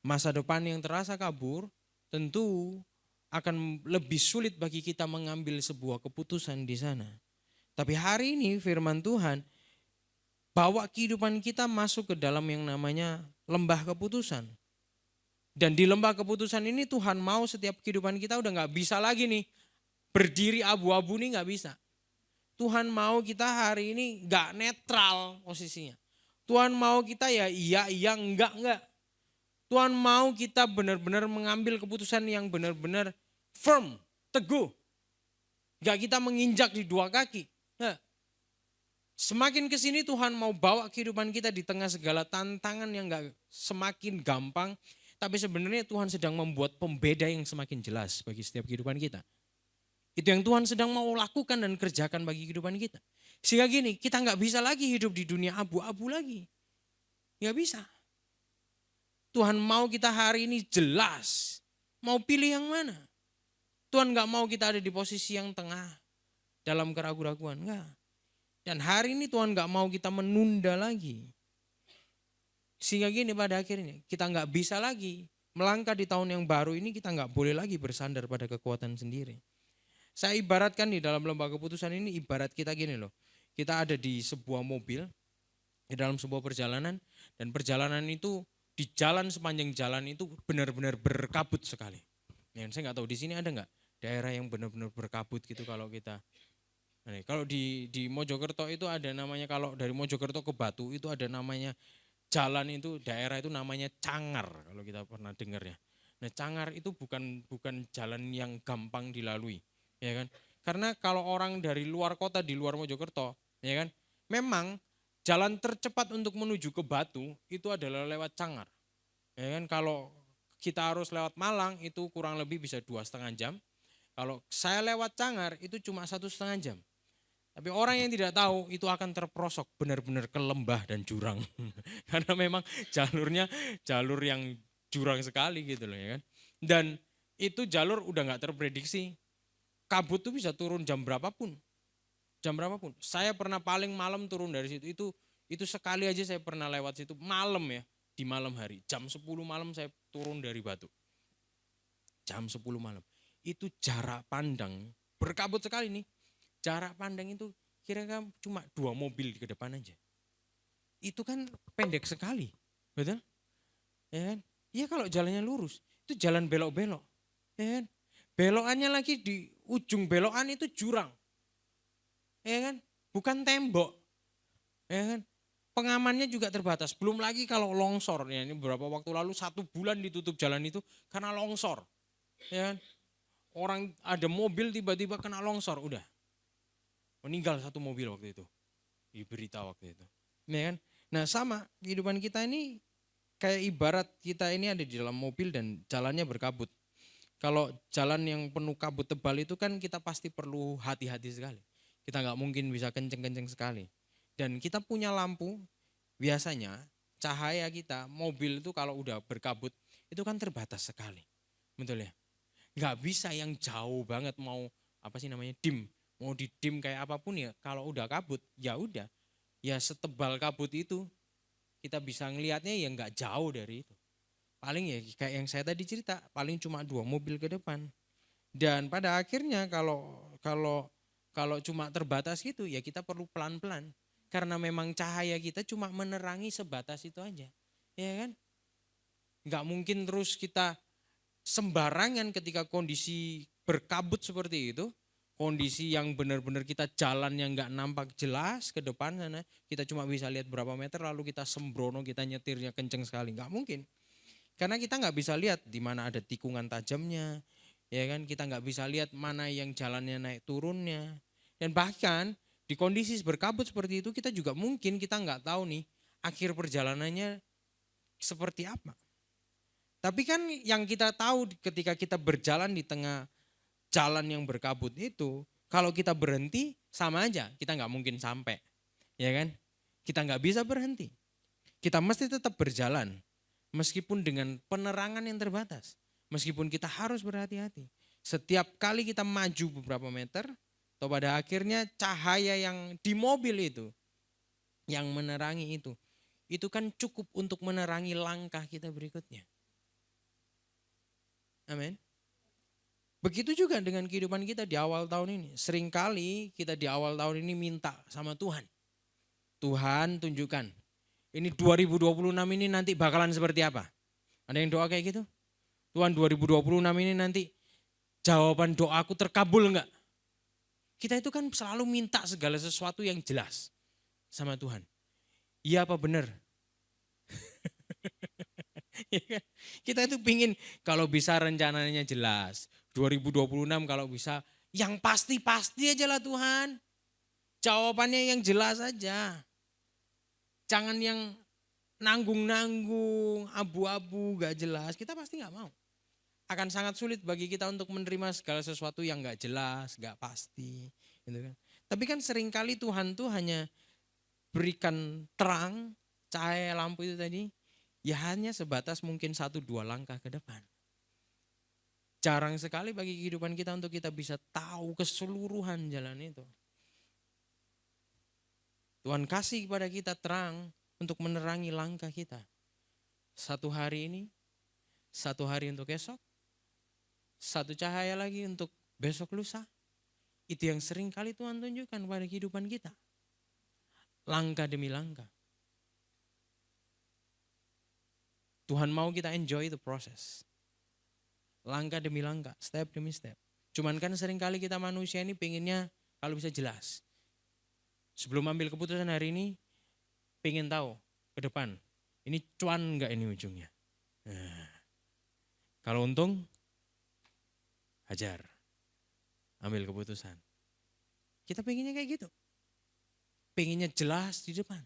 masa depan yang terasa kabur, tentu akan lebih sulit bagi kita mengambil sebuah keputusan di sana. Tapi hari ini firman Tuhan bawa kehidupan kita masuk ke dalam yang namanya lembah keputusan. Dan di lembah keputusan ini Tuhan mau setiap kehidupan kita udah gak bisa lagi nih berdiri abu-abu nih gak bisa. Tuhan mau kita hari ini gak netral posisinya. Tuhan mau kita ya iya, enggak. Tuhan mau kita benar-benar mengambil keputusan yang benar-benar firm, teguh. Gak kita menginjak di dua kaki. Nah, semakin kesini Tuhan mau bawa kehidupan kita di tengah segala tantangan yang gak semakin gampang. Tapi sebenarnya Tuhan sedang membuat pembeda yang semakin jelas bagi setiap kehidupan kita. Itu yang Tuhan sedang mau lakukan dan kerjakan bagi kehidupan kita. Sehingga gini, kita gak bisa lagi hidup di dunia abu-abu lagi. Gak bisa. Tuhan mau kita hari ini jelas. Mau pilih yang mana. Tuhan gak mau kita ada di posisi yang tengah. Dalam keraguan-raguan. Enggak. Dan hari ini Tuhan gak mau kita menunda lagi. Sehingga gini pada akhirnya kita gak bisa lagi melangkah di tahun yang baru ini, kita gak boleh lagi bersandar pada kekuatan sendiri. Saya ibaratkan di dalam lembah keputusan ini ibarat kita gini loh. Kita ada di sebuah mobil, di dalam sebuah perjalanan. Dan perjalanan itu di jalan sepanjang jalan itu benar-benar berkabut sekali. Ya, saya gak tahu di sini ada gak daerah yang benar-benar berkabut gitu kalau kita. Nah, kalau di Mojokerto itu ada namanya, kalau dari Mojokerto ke Batu itu ada namanya jalan itu, daerah itu namanya Cangar kalau kita pernah dengar ya. Nah, Cangar itu bukan jalan yang gampang dilalui, ya kan? Karena kalau orang dari luar kota, di luar Mojokerto, ya kan? Memang jalan tercepat untuk menuju ke Batu itu adalah lewat Cangar. Ya kan? Kalau kita harus lewat Malang itu kurang lebih bisa 2,5 jam. Kalau saya lewat Cangar itu cuma 1,5 jam. Tapi orang yang tidak tahu itu akan terperosok benar-benar ke lembah dan jurang. Karena memang jalurnya jalur yang jurang sekali gitu loh ya kan. Dan itu jalur udah gak terprediksi. Kabut tuh bisa turun jam berapapun. Jam berapapun. Saya pernah paling malam turun dari situ. Itu sekali aja saya pernah lewat situ malam ya. Di malam hari. Jam 10 malam saya turun dari Batu. Jam 10 malam. Itu jarak pandang berkabut sekali nih. Jarak pandang itu kira-kira cuma 2 mobil ke depan aja. Itu kan pendek sekali, betul? Ya kan? Iya kalau jalannya lurus, itu jalan belok-belok. Ya kan? Belokannya lagi di ujung belokan itu jurang. Ya kan? Bukan tembok. Ya kan? Pengamannya juga terbatas. Belum lagi kalau longsor. Ya, ini beberapa waktu lalu 1 bulan ditutup jalan itu karena longsor. Ya kan? Orang ada mobil tiba-tiba kena longsor, udah. Meninggal 1 mobil waktu itu. Di berita waktu itu. Ya kan? Nah sama kehidupan kita ini kayak ibarat kita ini ada di dalam mobil dan jalannya berkabut. Kalau jalan yang penuh kabut tebal itu kan kita pasti perlu hati-hati sekali. Kita nggak mungkin bisa kenceng-kenceng sekali. Dan kita punya lampu, biasanya cahaya kita, mobil itu kalau udah berkabut itu kan terbatas sekali. Betul ya? Nggak bisa yang jauh banget mau apa sih namanya dim. Mau didim kayak apapun ya kalau udah kabut ya udah. Ya setebal kabut itu kita bisa ngelihatnya ya nggak jauh dari itu. Paling ya kayak yang saya tadi cerita, paling cuma 2 mobil ke depan. Dan pada akhirnya kalau cuma terbatas gitu ya kita perlu pelan-pelan. Karena memang cahaya kita cuma menerangi sebatas itu aja. Ya kan? Nggak mungkin terus kita sembarangan ketika kondisi berkabut seperti itu. Kondisi yang benar-benar kita jalan yang nggak nampak jelas ke depan sana. Kita cuma bisa lihat berapa meter lalu kita sembrono, kita nyetirnya kenceng sekali. Nggak mungkin. Karena kita nggak bisa lihat di mana ada tikungan tajamnya. Ya kan? Kita nggak bisa lihat mana yang jalannya naik turunnya. Dan bahkan di kondisi berkabut seperti itu kita juga mungkin kita nggak tahu nih akhir perjalanannya seperti apa. Tapi kan yang kita tahu ketika kita berjalan di tengah jalan yang berkabut itu, kalau kita berhenti sama aja kita nggak mungkin sampai, ya kan? Kita nggak bisa berhenti. Kita mesti tetap berjalan meskipun dengan penerangan yang terbatas, meskipun kita harus berhati-hati. Setiap kali kita maju beberapa meter, atau pada akhirnya cahaya yang di mobil itu, yang menerangi itu kan cukup untuk menerangi langkah kita berikutnya. Amin. Begitu juga dengan kehidupan kita di awal tahun ini. Seringkali kita di awal tahun ini minta sama Tuhan. Tuhan tunjukkan, ini 2026 ini nanti bakalan seperti apa? Ada yang doa kayak gitu? Tuhan 2026 ini nanti jawaban doaku terkabul enggak? Kita itu kan selalu minta segala sesuatu yang jelas sama Tuhan. Iya apa benar? Kita itu pingin kalau bisa rencananya jelas. 2026 kalau bisa yang pasti-pasti aja lah Tuhan. Jawabannya yang jelas aja. Jangan yang nanggung-nanggung, abu-abu, gak jelas. Kita pasti gak mau. Akan sangat sulit bagi kita untuk menerima segala sesuatu yang gak jelas, gak pasti. Gitu kan. Tapi kan seringkali Tuhan tuh hanya berikan terang, cahaya lampu itu tadi, ya hanya sebatas mungkin 1-2 langkah ke depan. Jarang sekali bagi kehidupan kita untuk kita bisa tahu keseluruhan jalan itu. Tuhan kasih kepada kita terang untuk menerangi langkah kita. 1 hari ini, 1 hari untuk esok, 1 cahaya lagi untuk besok lusa. Itu yang sering kali Tuhan tunjukkan pada kehidupan kita. Langkah demi langkah. Tuhan mau kita enjoy the process. Langkah demi langkah, step demi step. Cuman kan sering kali kita manusia ini pengennya kalau bisa jelas. Sebelum ambil keputusan hari ini, pengen tahu ke depan. Ini cuan enggak ini ujungnya. Nah, kalau untung, hajar. Ambil keputusan. Kita pengennya kayak gitu. Pengennya jelas di depan.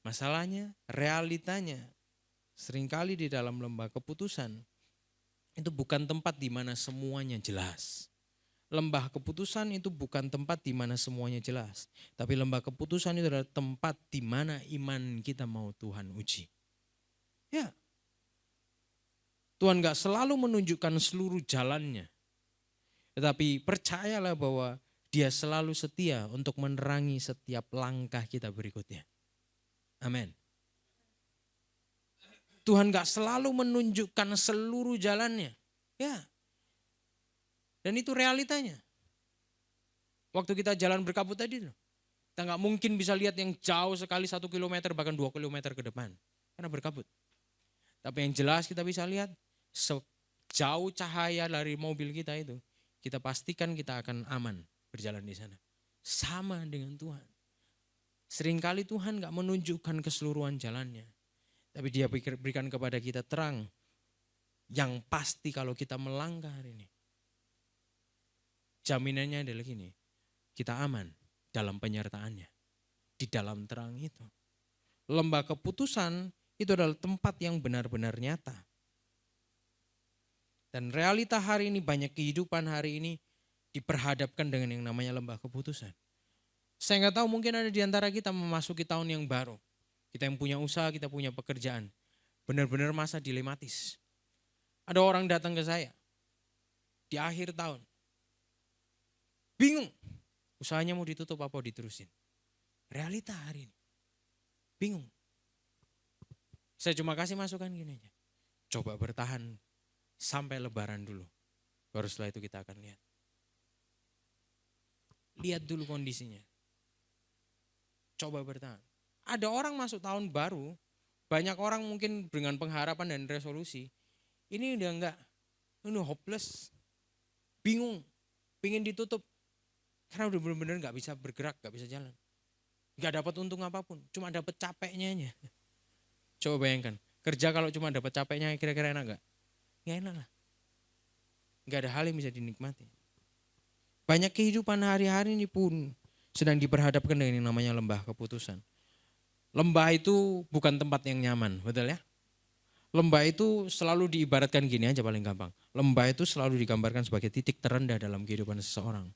Masalahnya, realitanya, seringkali di dalam lembah keputusan, itu bukan tempat di mana semuanya jelas. Lembah keputusan itu bukan tempat di mana semuanya jelas. Tapi lembah keputusan itu adalah tempat di mana iman kita mau Tuhan uji. Ya. Tuhan gak selalu menunjukkan seluruh jalannya. Tetapi percayalah bahwa Dia selalu setia untuk menerangi setiap langkah kita berikutnya. Amin. Tuhan gak selalu menunjukkan seluruh jalannya. Ya. Dan itu realitanya. Waktu kita jalan berkabut tadi, kita nggak mungkin bisa lihat yang jauh sekali 1 kilometer bahkan 2 kilometer ke depan. Karena berkabut. Tapi yang jelas kita bisa lihat sejauh cahaya dari mobil kita itu, kita pastikan kita akan aman berjalan di sana. Sama dengan Tuhan. Seringkali Tuhan gak menunjukkan keseluruhan jalannya. Tapi Dia berikan kepada kita terang yang pasti kalau kita melangkah hari ini. Jaminannya adalah gini, kita aman dalam penyertaannya. Di dalam terang itu. Lembah keputusan itu adalah tempat yang benar-benar nyata. Dan realita hari ini, banyak kehidupan hari ini diperhadapkan dengan yang namanya lembah keputusan. Saya nggak tahu, mungkin ada di antara kita memasuki tahun yang baru. Kita yang punya usaha, kita punya pekerjaan. Benar-benar masa dilematis. Ada orang datang ke saya di akhir tahun. Bingung, usahanya mau ditutup apa diterusin. Realita hari ini. Bingung. Saya cuma kasih masukan gini aja. Coba bertahan sampai lebaran dulu. Baru setelah itu kita akan lihat. Lihat dulu kondisinya. Coba bertahan. Ada orang masuk tahun baru, banyak orang mungkin dengan pengharapan dan resolusi. Ini udah enggak, ini hopeless. Bingung, pingin ditutup. Karena udah benar-benar gak bisa bergerak, gak bisa jalan. Gak dapat untung apapun, cuma dapat capeknya aja. Coba bayangkan, kerja kalau cuma dapat capeknya kira-kira enak gak? Gak enak lah. Gak ada hal yang bisa dinikmati. Banyak kehidupan hari-hari ini pun sedang diperhadapkan dengan yang namanya lembah keputusan. Lembah itu bukan tempat yang nyaman, betul ya? Lembah itu selalu diibaratkan gini aja paling gampang. Lembah itu selalu digambarkan sebagai titik terendah dalam kehidupan seseorang.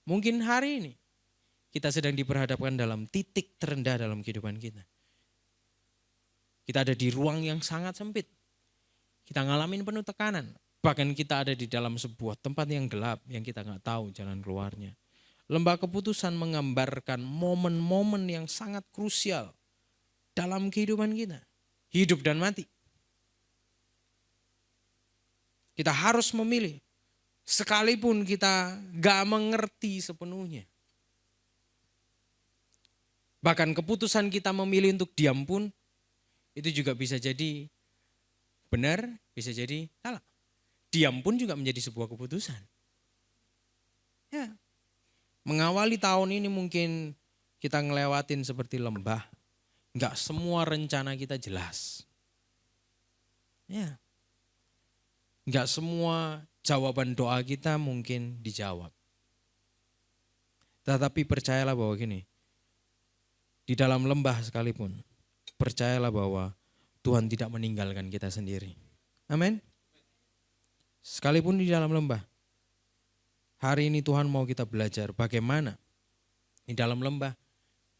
Mungkin hari ini kita sedang diperhadapkan dalam titik terendah dalam kehidupan kita. Kita ada di ruang yang sangat sempit. Kita ngalamin penuh tekanan. Bahkan kita ada di dalam sebuah tempat yang gelap yang kita nggak tahu jalan keluarnya. Lembah keputusan menggambarkan momen-momen yang sangat krusial dalam kehidupan kita. Hidup dan mati. Kita harus memilih. Sekalipun kita gak mengerti sepenuhnya. Bahkan keputusan kita memilih untuk diam pun, itu juga bisa jadi benar, bisa jadi salah. Diam pun juga menjadi sebuah keputusan. Ya. Mengawali tahun ini mungkin kita ngelewatin seperti lembah. Gak semua rencana kita jelas. Ya. Gak semua jawaban doa kita mungkin dijawab. Tetapi percayalah bahwa gini, di dalam lembah sekalipun, percayalah bahwa Tuhan tidak meninggalkan kita sendiri. Amin. Sekalipun di dalam lembah, hari ini Tuhan mau kita belajar bagaimana di dalam lembah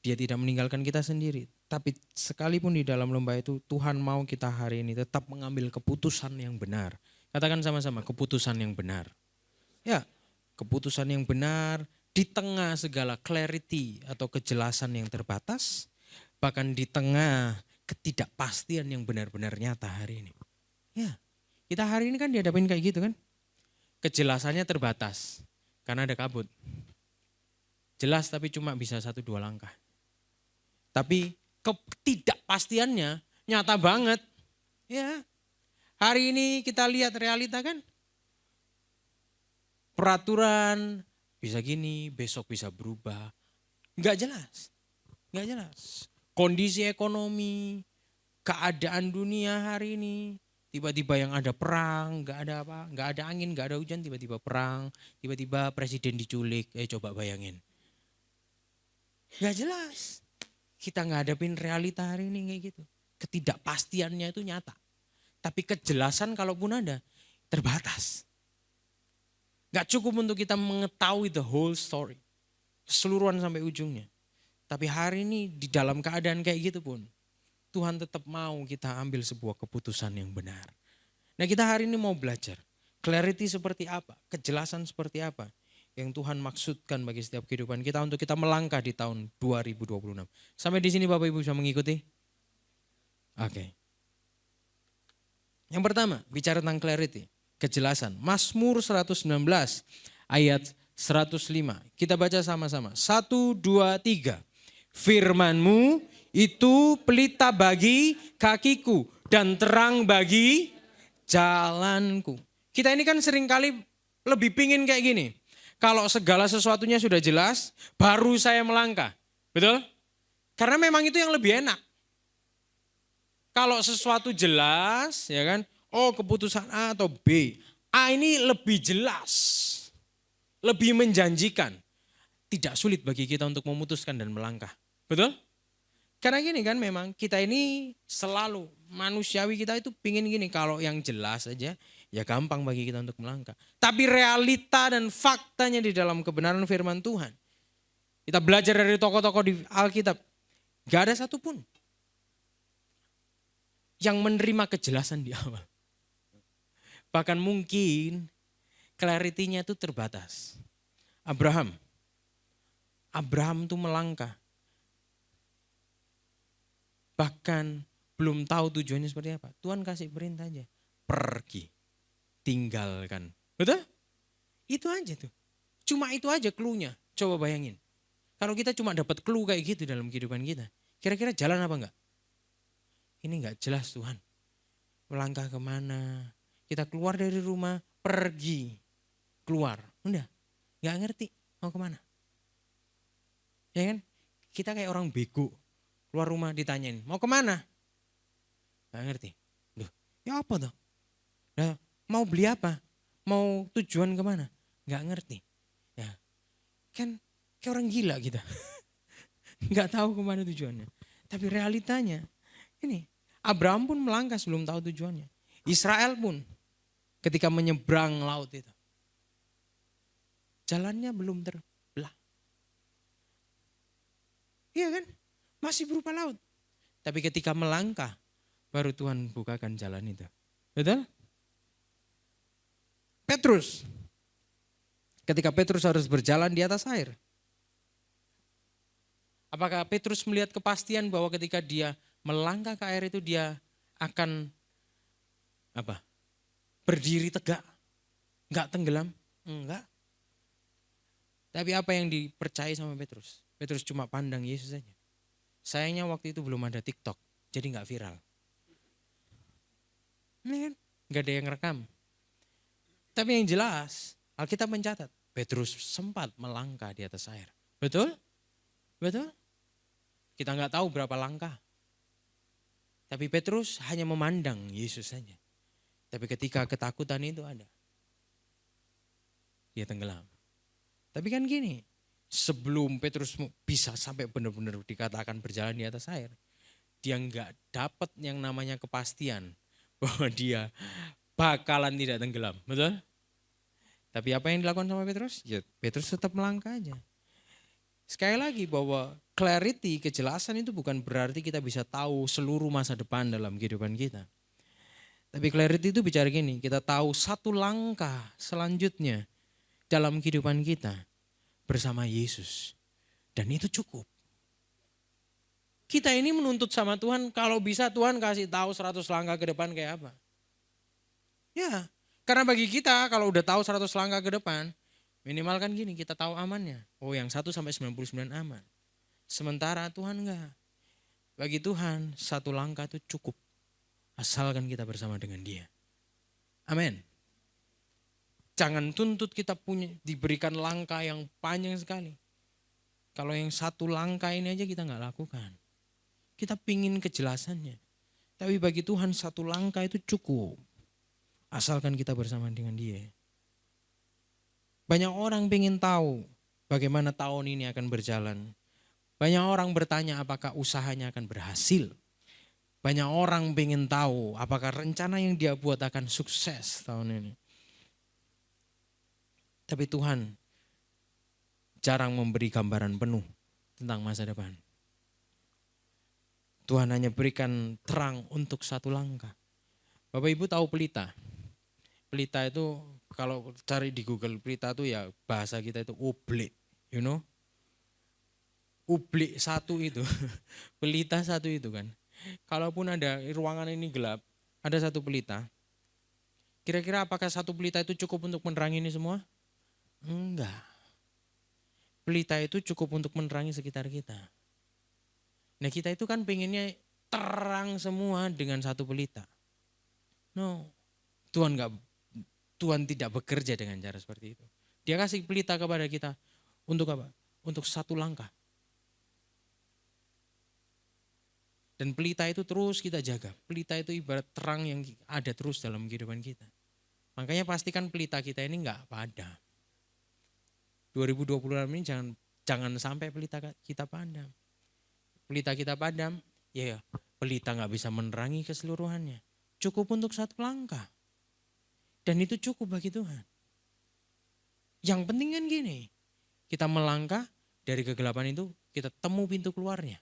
Dia tidak meninggalkan kita sendiri. Tapi sekalipun di dalam lembah itu Tuhan mau kita hari ini tetap mengambil keputusan yang benar. Katakan sama-sama, keputusan yang benar. Ya, keputusan yang benar di tengah segala clarity atau kejelasan yang terbatas. Bahkan di tengah ketidakpastian yang benar-benar nyata hari ini. Ya, kita hari ini kan dihadapin kayak gitu kan. Kejelasannya terbatas karena ada kabut. Jelas tapi cuma bisa 1-2 langkah. Tapi ketidakpastiannya nyata banget. Ya. Hari ini kita lihat realita kan. Peraturan bisa gini, besok bisa berubah. Enggak jelas. Enggak jelas. Kondisi ekonomi, keadaan dunia hari ini. Tiba-tiba yang ada perang, enggak ada apa, enggak ada angin, enggak ada hujan, tiba-tiba perang. Tiba-tiba presiden diculik, coba bayangin. Enggak jelas. Kita ngadepin realita hari ini kayak gitu. Ketidakpastiannya itu nyata. Tapi kejelasan kalaupun ada, terbatas. Gak cukup untuk kita mengetahui the whole story. Keseluruhan sampai ujungnya. Tapi hari ini di dalam keadaan kayak gitu pun, Tuhan tetap mau kita ambil sebuah keputusan yang benar. Nah kita hari ini mau belajar. Clarity seperti apa, kejelasan seperti apa yang Tuhan maksudkan bagi setiap kehidupan kita untuk kita melangkah di tahun 2026. Sampai di sini Bapak Ibu bisa mengikuti? Oke. Yang pertama, bicara tentang clarity, kejelasan. Mazmur 119 ayat 105. Kita baca sama-sama. 1, 2, 3. Firman-Mu itu pelita bagi kakiku dan terang bagi jalanku. Kita ini kan seringkali lebih pingin kayak gini. Kalau segala sesuatunya sudah jelas, baru saya melangkah. Betul? Karena memang itu yang lebih enak. Kalau sesuatu jelas, ya kan? Oh, keputusan A atau B. A ini lebih jelas. Lebih menjanjikan. Tidak sulit bagi kita untuk memutuskan dan melangkah. Betul? Karena gini kan memang kita ini selalu manusiawi kita itu pingin gini. Kalau yang jelas aja ya gampang bagi kita untuk melangkah. Tapi realita dan faktanya di dalam kebenaran firman Tuhan. Kita belajar dari tokoh-tokoh di Alkitab. Gak ada satupun yang menerima kejelasan di awal. Bahkan mungkin clarity-nya itu terbatas. Abraham tuh melangkah. Bahkan belum tahu tujuannya seperti apa. Tuhan kasih perintah aja. Pergi. Tinggalkan. Betul? Itu aja tuh. Cuma itu aja clue-nya. Coba bayangin. Kalau kita cuma dapat clue kayak gitu dalam kehidupan kita. Kira-kira jalan apa enggak? Ini enggak jelas Tuhan. Melangkah kemana? Kita keluar dari rumah. Pergi. Keluar. Udah. Enggak ngerti mau kemana. Ya kan? Kita kayak orang bego. Keluar rumah ditanyain, mau kemana? Gak ngerti. Duh, ya apa tuh? Nah, mau beli apa? Mau tujuan kemana? Gak ngerti. Ya, kan kayak orang gila kita. Gak tahu kemana tujuannya. Tapi realitanya, ini Abraham pun melangkah sebelum tahu tujuannya. Israel pun ketika menyeberang laut itu. Jalannya belum terbelah. Iya kan? Masih berupa laut. Tapi ketika melangkah, baru Tuhan bukakan jalan itu. Betul? Petrus. Ketika Petrus harus berjalan di atas air. Apakah Petrus melihat kepastian bahwa ketika dia melangkah ke air itu dia akan apa? Berdiri tegak. Enggak tenggelam? Enggak. Tapi apa yang dipercaya sama Petrus? Petrus cuma pandang Yesus saja. Sayangnya waktu itu belum ada TikTok, jadi gak viral. Ini kan, gak ada yang rekam. Tapi yang jelas, Alkitab mencatat, Petrus sempat melangkah di atas air. Betul? Betul? Kita gak tahu berapa langkah. Tapi Petrus hanya memandang Yesus saja. Tapi ketika ketakutan itu ada, dia tenggelam. Tapi kan gini, sebelum Petrus bisa sampai benar-benar dikatakan berjalan di atas air, dia nggak dapat yang namanya kepastian bahwa dia bakalan tidak tenggelam, betul? Tapi apa yang dilakukan sama Petrus? Ya Petrus tetap melangkah aja. Sekali lagi bahwa clarity, kejelasan itu bukan berarti kita bisa tahu seluruh masa depan dalam kehidupan kita. Tapi clarity itu bicara gini, kita tahu satu langkah selanjutnya dalam kehidupan kita bersama Yesus. Dan itu cukup. Kita ini menuntut sama Tuhan, kalau bisa Tuhan kasih tahu 100 langkah ke depan kayak apa. Ya, karena bagi kita kalau udah tahu 100 langkah ke depan, minimal kan gini, kita tahu amannya. Oh yang 1 sampai 99 aman. Sementara Tuhan enggak. Bagi Tuhan 1 langkah itu cukup. Asalkan kita bersama dengan Dia. Amin. Jangan tuntut kita diberikan langkah yang panjang sekali. Kalau yang 1 langkah ini aja kita gak lakukan. Kita pingin kejelasannya. Tapi bagi Tuhan 1 langkah itu cukup. Asalkan kita bersama dengan Dia. Banyak orang pingin tahu bagaimana tahun ini akan berjalan. Banyak orang bertanya apakah usahanya akan berhasil. Banyak orang pingin tahu apakah rencana yang dia buat akan sukses tahun ini. Tapi Tuhan jarang memberi gambaran penuh tentang masa depan. Tuhan hanya berikan terang untuk 1 langkah. Bapak Ibu tahu pelita? Pelita itu kalau cari di Google pelita itu ya bahasa kita itu oblek, you know. Oblek 1 itu, pelita 1 itu kan. Kalaupun ada ruangan ini gelap, ada 1 pelita. Kira-kira apakah 1 pelita itu cukup untuk menerangi ini semua? Enggak. Pelita itu cukup untuk menerangi sekitar kita. Nah kita itu kan pengennya terang semua dengan satu pelita. No, Tuhan tidak bekerja dengan cara seperti itu. Dia kasih pelita kepada kita untuk apa? Untuk satu langkah. Dan pelita itu terus kita jaga. Pelita itu ibarat terang yang ada terus dalam kehidupan kita. Makanya pastikan pelita kita ini enggak padam. 2026 ini jangan sampai pelita kita padam. Pelita kita padam, ya pelita enggak bisa menerangi keseluruhannya. Cukup untuk satu langkah. Dan itu cukup bagi Tuhan. Yang penting kan gini, kita melangkah dari kegelapan itu, kita temu pintu keluarnya.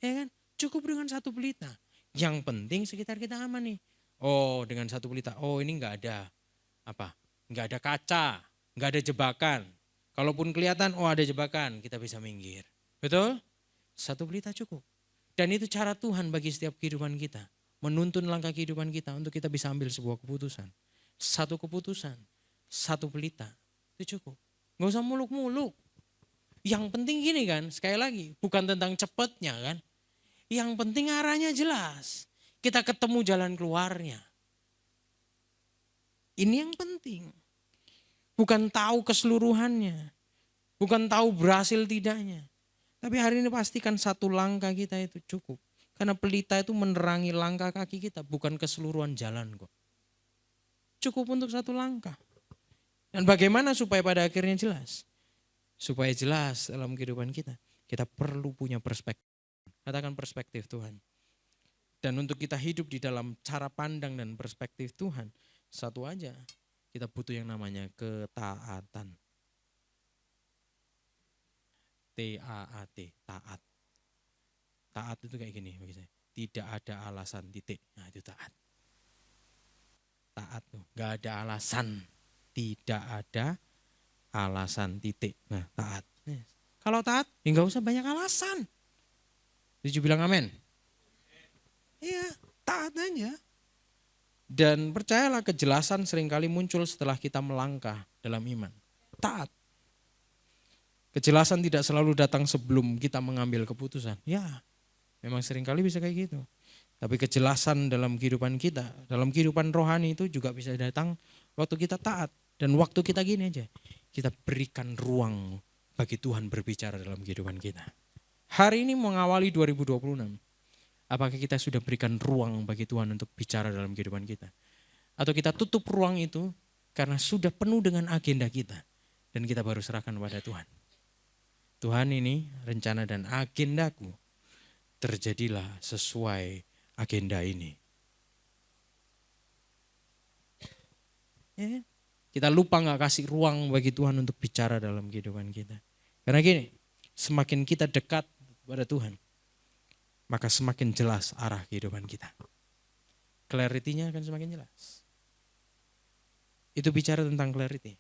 Ya kan? Cukup dengan satu pelita. Yang penting sekitar kita aman nih. Oh, dengan satu pelita. Oh, ini enggak ada apa? Enggak ada kaca, enggak ada jebakan. Kalaupun kelihatan, oh ada jebakan, kita bisa minggir. Betul? Satu pelita cukup. Dan itu cara Tuhan bagi setiap kehidupan kita. Menuntun langkah kehidupan kita untuk kita bisa ambil sebuah keputusan. Satu keputusan, satu pelita. Itu cukup. Enggak usah muluk-muluk. Yang penting gini kan, sekali lagi, bukan tentang cepatnya kan. Yang penting arahnya jelas. Kita ketemu jalan keluarnya. Ini yang penting. Bukan tahu keseluruhannya. Bukan tahu berhasil tidaknya. Tapi hari ini pastikan satu langkah kita itu cukup. Karena pelita itu menerangi langkah kaki kita. Bukan keseluruhan jalan kok. Cukup untuk satu langkah. Dan bagaimana supaya pada akhirnya jelas? Supaya jelas dalam kehidupan kita. Kita perlu punya perspektif. Katakan perspektif Tuhan. Dan untuk kita hidup di dalam cara pandang dan perspektif Tuhan, satu aja, kita butuh yang namanya ketaatan. T-A-A-T, taat. Taat itu kayak gini bagi saya. Tidak ada alasan, titik. Nah itu taat. Taat tuh, gak ada alasan. Tidak ada alasan, titik. Nah taat. Kalau taat, ya gak usah banyak alasan. Tujuh bilang amin. Iya, taat aja. Dan percayalah kejelasan seringkali muncul setelah kita melangkah dalam iman. Taat. Kejelasan tidak selalu datang sebelum kita mengambil keputusan. Ya, memang seringkali bisa kayak gitu. Tapi kejelasan dalam kehidupan kita, dalam kehidupan rohani itu juga bisa datang waktu kita taat. Dan waktu kita gini aja, kita berikan ruang bagi Tuhan berbicara dalam kehidupan kita. Hari ini mengawali 2026, apakah kita sudah berikan ruang bagi Tuhan untuk bicara dalam kehidupan kita? Atau kita tutup ruang itu karena sudah penuh dengan agenda kita dan kita baru serahkan kepada Tuhan. Tuhan ini rencana dan agendaku terjadilah sesuai agenda ini. Ya, kita lupa gak kasih ruang bagi Tuhan untuk bicara dalam kehidupan kita. Karena gini, semakin kita dekat pada Tuhan, maka semakin jelas arah kehidupan kita. Clarity-nya akan semakin jelas. Itu bicara tentang clarity.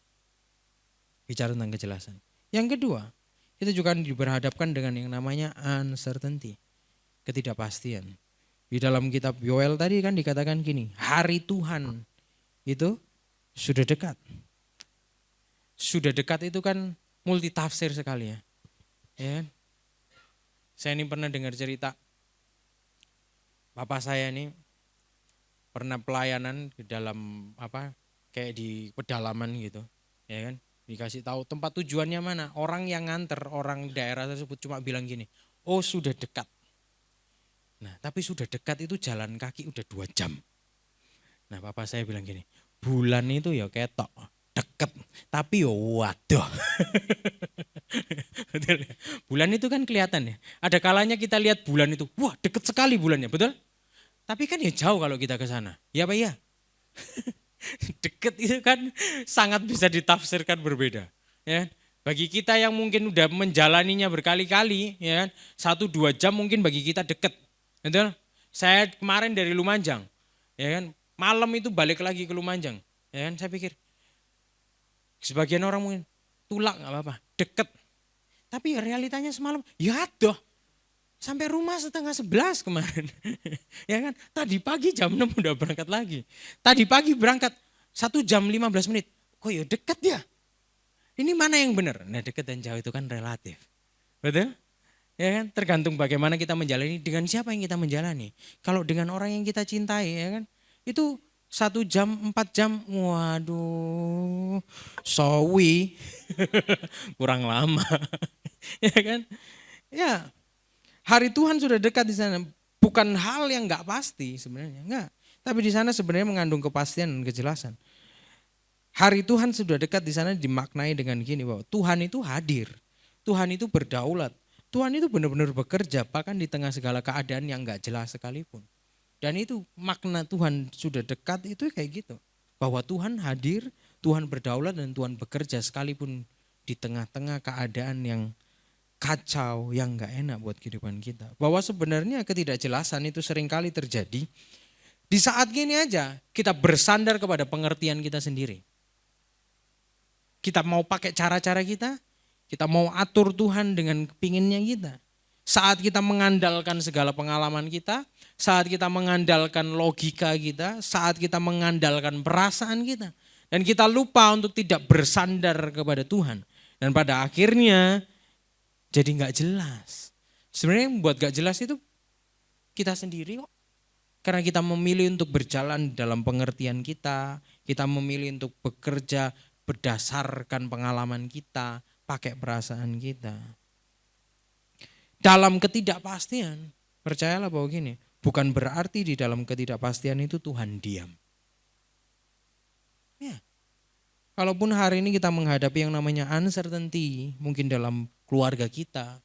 Bicara tentang kejelasan. Yang kedua, kita juga diberhadapkan dengan yang namanya uncertainty. Ketidakpastian. Di dalam kitab Yoel tadi kan dikatakan gini, hari Tuhan itu sudah dekat. Sudah dekat itu kan multitafsir sekali ya. Ya kan? Saya ini pernah dengar cerita, bapak saya ini pernah pelayanan di dalam kayak di pedalaman gitu, ya kan? Dikasih tahu tempat tujuannya mana. Orang yang nganter, orang daerah tersebut cuma bilang gini, oh sudah dekat. Nah tapi sudah dekat itu jalan kaki udah 2 jam. Nah bapak saya bilang gini, bulan itu ya ketok, deket, tapi ya waduh. Bulan itu kan kelihatan ya. Ada kalanya kita lihat bulan itu, wah deket sekali bulannya, betul? Tapi kan ya jauh kalau kita ke sana. Ya Pak ya. Deket itu kan sangat bisa ditafsirkan berbeda. Ya. Bagi kita yang mungkin udah menjalaninya berkali-kali, ya kan, 1-2 jam mungkin bagi kita deket. Betul? Saya kemarin dari Lumajang, ya kan, malam itu balik lagi ke Lumajang, ya kan, saya pikir sebagian orang mungkin tulak nggak apa-apa, deket. Tapi realitanya semalam, ya aduh, sampai rumah 10:30 kemarin. Ya kan, tadi pagi jam 6 udah berangkat lagi. Tadi pagi berangkat 1 jam 15 menit, kok ya deket ya. Ini mana yang benar? Nah, dekat dan jauh itu kan relatif. Betul? Ya kan? Tergantung bagaimana kita menjalani, dengan siapa yang kita menjalani. Kalau dengan orang yang kita cintai, ya kan? Itu 1 jam, 4 jam, waduh, sowi, kurang lama. Ya kan? Ya, hari Tuhan sudah dekat di sana. Bukan hal yang nggak pasti sebenarnya, enggak. Tapi di sana sebenarnya mengandung kepastian dan kejelasan. Hari Tuhan sudah dekat di sana dimaknai dengan gini, bahwa Tuhan itu hadir. Tuhan itu berdaulat. Tuhan itu benar-benar bekerja bahkan di tengah segala keadaan yang nggak jelas sekalipun. Dan itu makna Tuhan sudah dekat itu kayak gitu. Bahwa Tuhan hadir, Tuhan berdaulat dan Tuhan bekerja sekalipun di tengah-tengah keadaan yang kacau, yang nggak enak buat kehidupan kita. Bahwa sebenarnya ketidakjelasan itu seringkali terjadi. Di saat gini aja kita bersandar kepada pengertian kita sendiri. Kita mau pakai cara-cara kita mau atur Tuhan dengan kepinginnya kita. Saat kita mengandalkan segala pengalaman kita, saat kita mengandalkan logika kita, saat kita mengandalkan perasaan kita. Dan kita lupa untuk tidak bersandar kepada Tuhan. Dan pada akhirnya jadi gak jelas. Sebenarnya yang membuat gak jelas itu kita sendiri kok. Karena kita memilih untuk berjalan dalam pengertian kita memilih untuk bekerja berdasarkan pengalaman kita, pakai perasaan kita. Dalam ketidakpastian, percayalah bahwa gini, bukan berarti di dalam ketidakpastian itu Tuhan diam. Ya. Kalaupun hari ini kita menghadapi yang namanya uncertainty, mungkin dalam keluarga kita,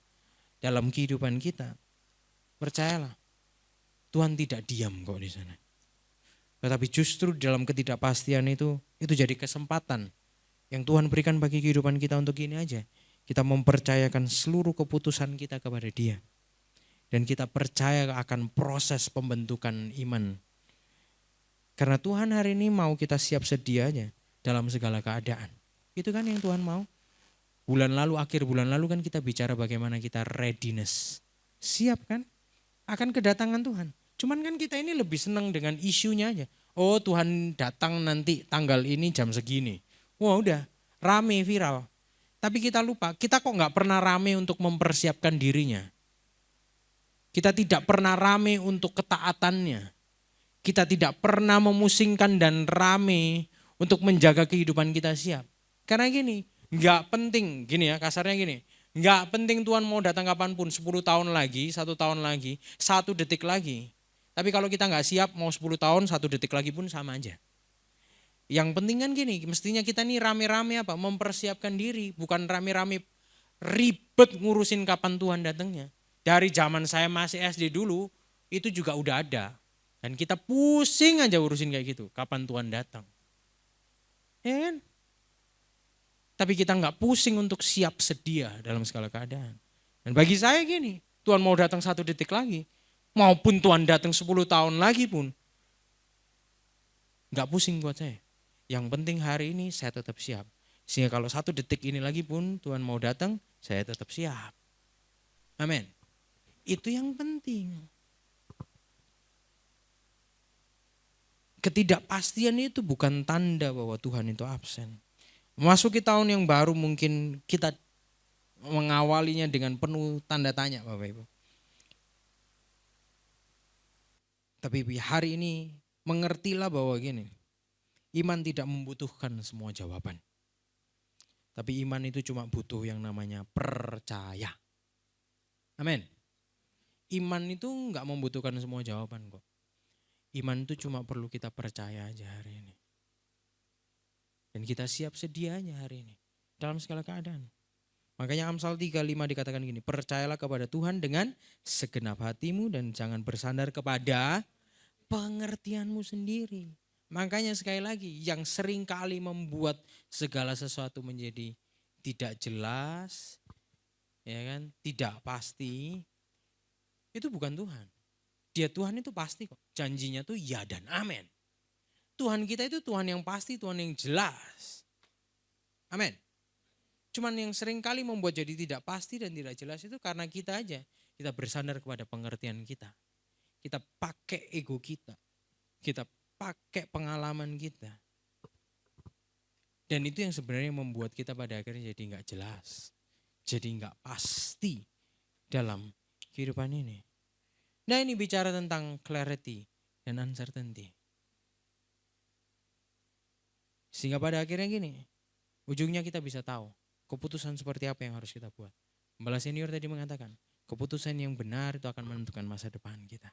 dalam kehidupan kita, percayalah, Tuhan tidak diam kok di sana. Tetapi justru dalam ketidakpastian itu jadi kesempatan yang Tuhan berikan bagi kehidupan kita untuk ini aja. Kita mempercayakan seluruh keputusan kita kepada Dia. Dan kita percaya akan proses pembentukan iman. Karena Tuhan hari ini mau kita siap sedia aja dalam segala keadaan. Itu kan yang Tuhan mau. Akhir bulan lalu kan kita bicara bagaimana kita readiness. Siap kan? Akan kedatangan Tuhan. Cuman kan kita ini lebih senang dengan isunya aja. Oh, Tuhan datang nanti tanggal ini jam segini. Wah udah, rame viral. Tapi kita lupa, kita kok gak pernah rame untuk mempersiapkan dirinya. Kita tidak pernah rame untuk ketaatannya. Kita tidak pernah memusingkan dan rame untuk menjaga kehidupan kita siap. Karena gini, gak penting, gini ya kasarnya gini. Gak penting Tuhan mau datang kapanpun, 10 tahun lagi, 1 tahun lagi, 1 detik lagi. Tapi kalau kita gak siap mau 10 tahun, 1 detik lagi pun sama aja. Yang penting kan gini, mestinya kita nih rame-rame apa? Mempersiapkan diri, bukan rame-rame ribet ngurusin kapan Tuhan datangnya. Dari zaman saya masih SD dulu, itu juga udah ada. Dan kita pusing aja urusin kayak gitu, kapan Tuhan datang. Ya kan? Tapi kita nggak pusing untuk siap sedia dalam segala keadaan. Dan bagi saya gini, Tuhan mau datang 1 detik lagi, maupun Tuhan datang 10 tahun lagi pun, nggak pusing buat saya. Yang penting hari ini saya tetap siap. Sehingga kalau 1 detik ini lagi pun Tuhan mau datang, saya tetap siap. Amin. Itu yang penting. Ketidakpastian itu bukan tanda bahwa Tuhan itu absen. Memasuki tahun yang baru mungkin kita mengawalinya dengan penuh tanda tanya Bapak Ibu. Tapi hari ini mengertilah bahwa gini, iman tidak membutuhkan semua jawaban. Tapi iman itu cuma butuh yang namanya percaya. Amin. Iman itu enggak membutuhkan semua jawaban kok. Iman itu cuma perlu kita percaya aja hari ini. Dan kita siap sedianya hari ini. Dalam segala keadaan. Makanya Amsal 3:5 dikatakan gini. Percayalah kepada Tuhan dengan segenap hatimu dan jangan bersandar kepada pengertianmu sendiri. Makanya sekali lagi yang sering kali membuat segala sesuatu menjadi tidak jelas, ya kan, tidak pasti, itu bukan Tuhan. Dia Tuhan itu pasti kok, janjinya tuh ya dan amin. Tuhan kita itu Tuhan yang pasti, Tuhan yang jelas. Amin. Cuman yang sering kali membuat jadi tidak pasti dan tidak jelas itu karena kita aja, kita bersandar kepada pengertian kita. Kita pakai ego kita, kita pakai pengalaman kita. Dan itu yang sebenarnya membuat kita pada akhirnya jadi nggak jelas. Jadi nggak pasti dalam kehidupan ini. Nah ini bicara tentang clarity dan uncertainty. Sehingga pada akhirnya gini, ujungnya kita bisa tahu keputusan seperti apa yang harus kita buat. Pembala senior tadi mengatakan, keputusan yang benar itu akan menentukan masa depan kita.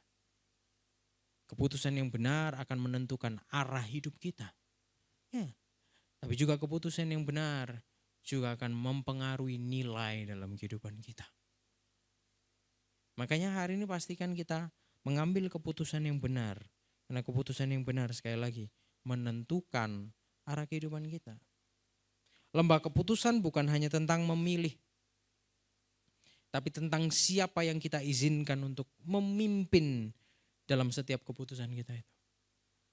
Keputusan yang benar akan menentukan arah hidup kita. Ya. Tapi juga keputusan yang benar juga akan mempengaruhi nilai dalam kehidupan kita. Makanya hari ini pastikan kita mengambil keputusan yang benar. Karena keputusan yang benar sekali lagi menentukan arah kehidupan kita. Lembah keputusan bukan hanya tentang memilih. Tapi tentang siapa yang kita izinkan untuk memimpin dalam setiap keputusan kita itu.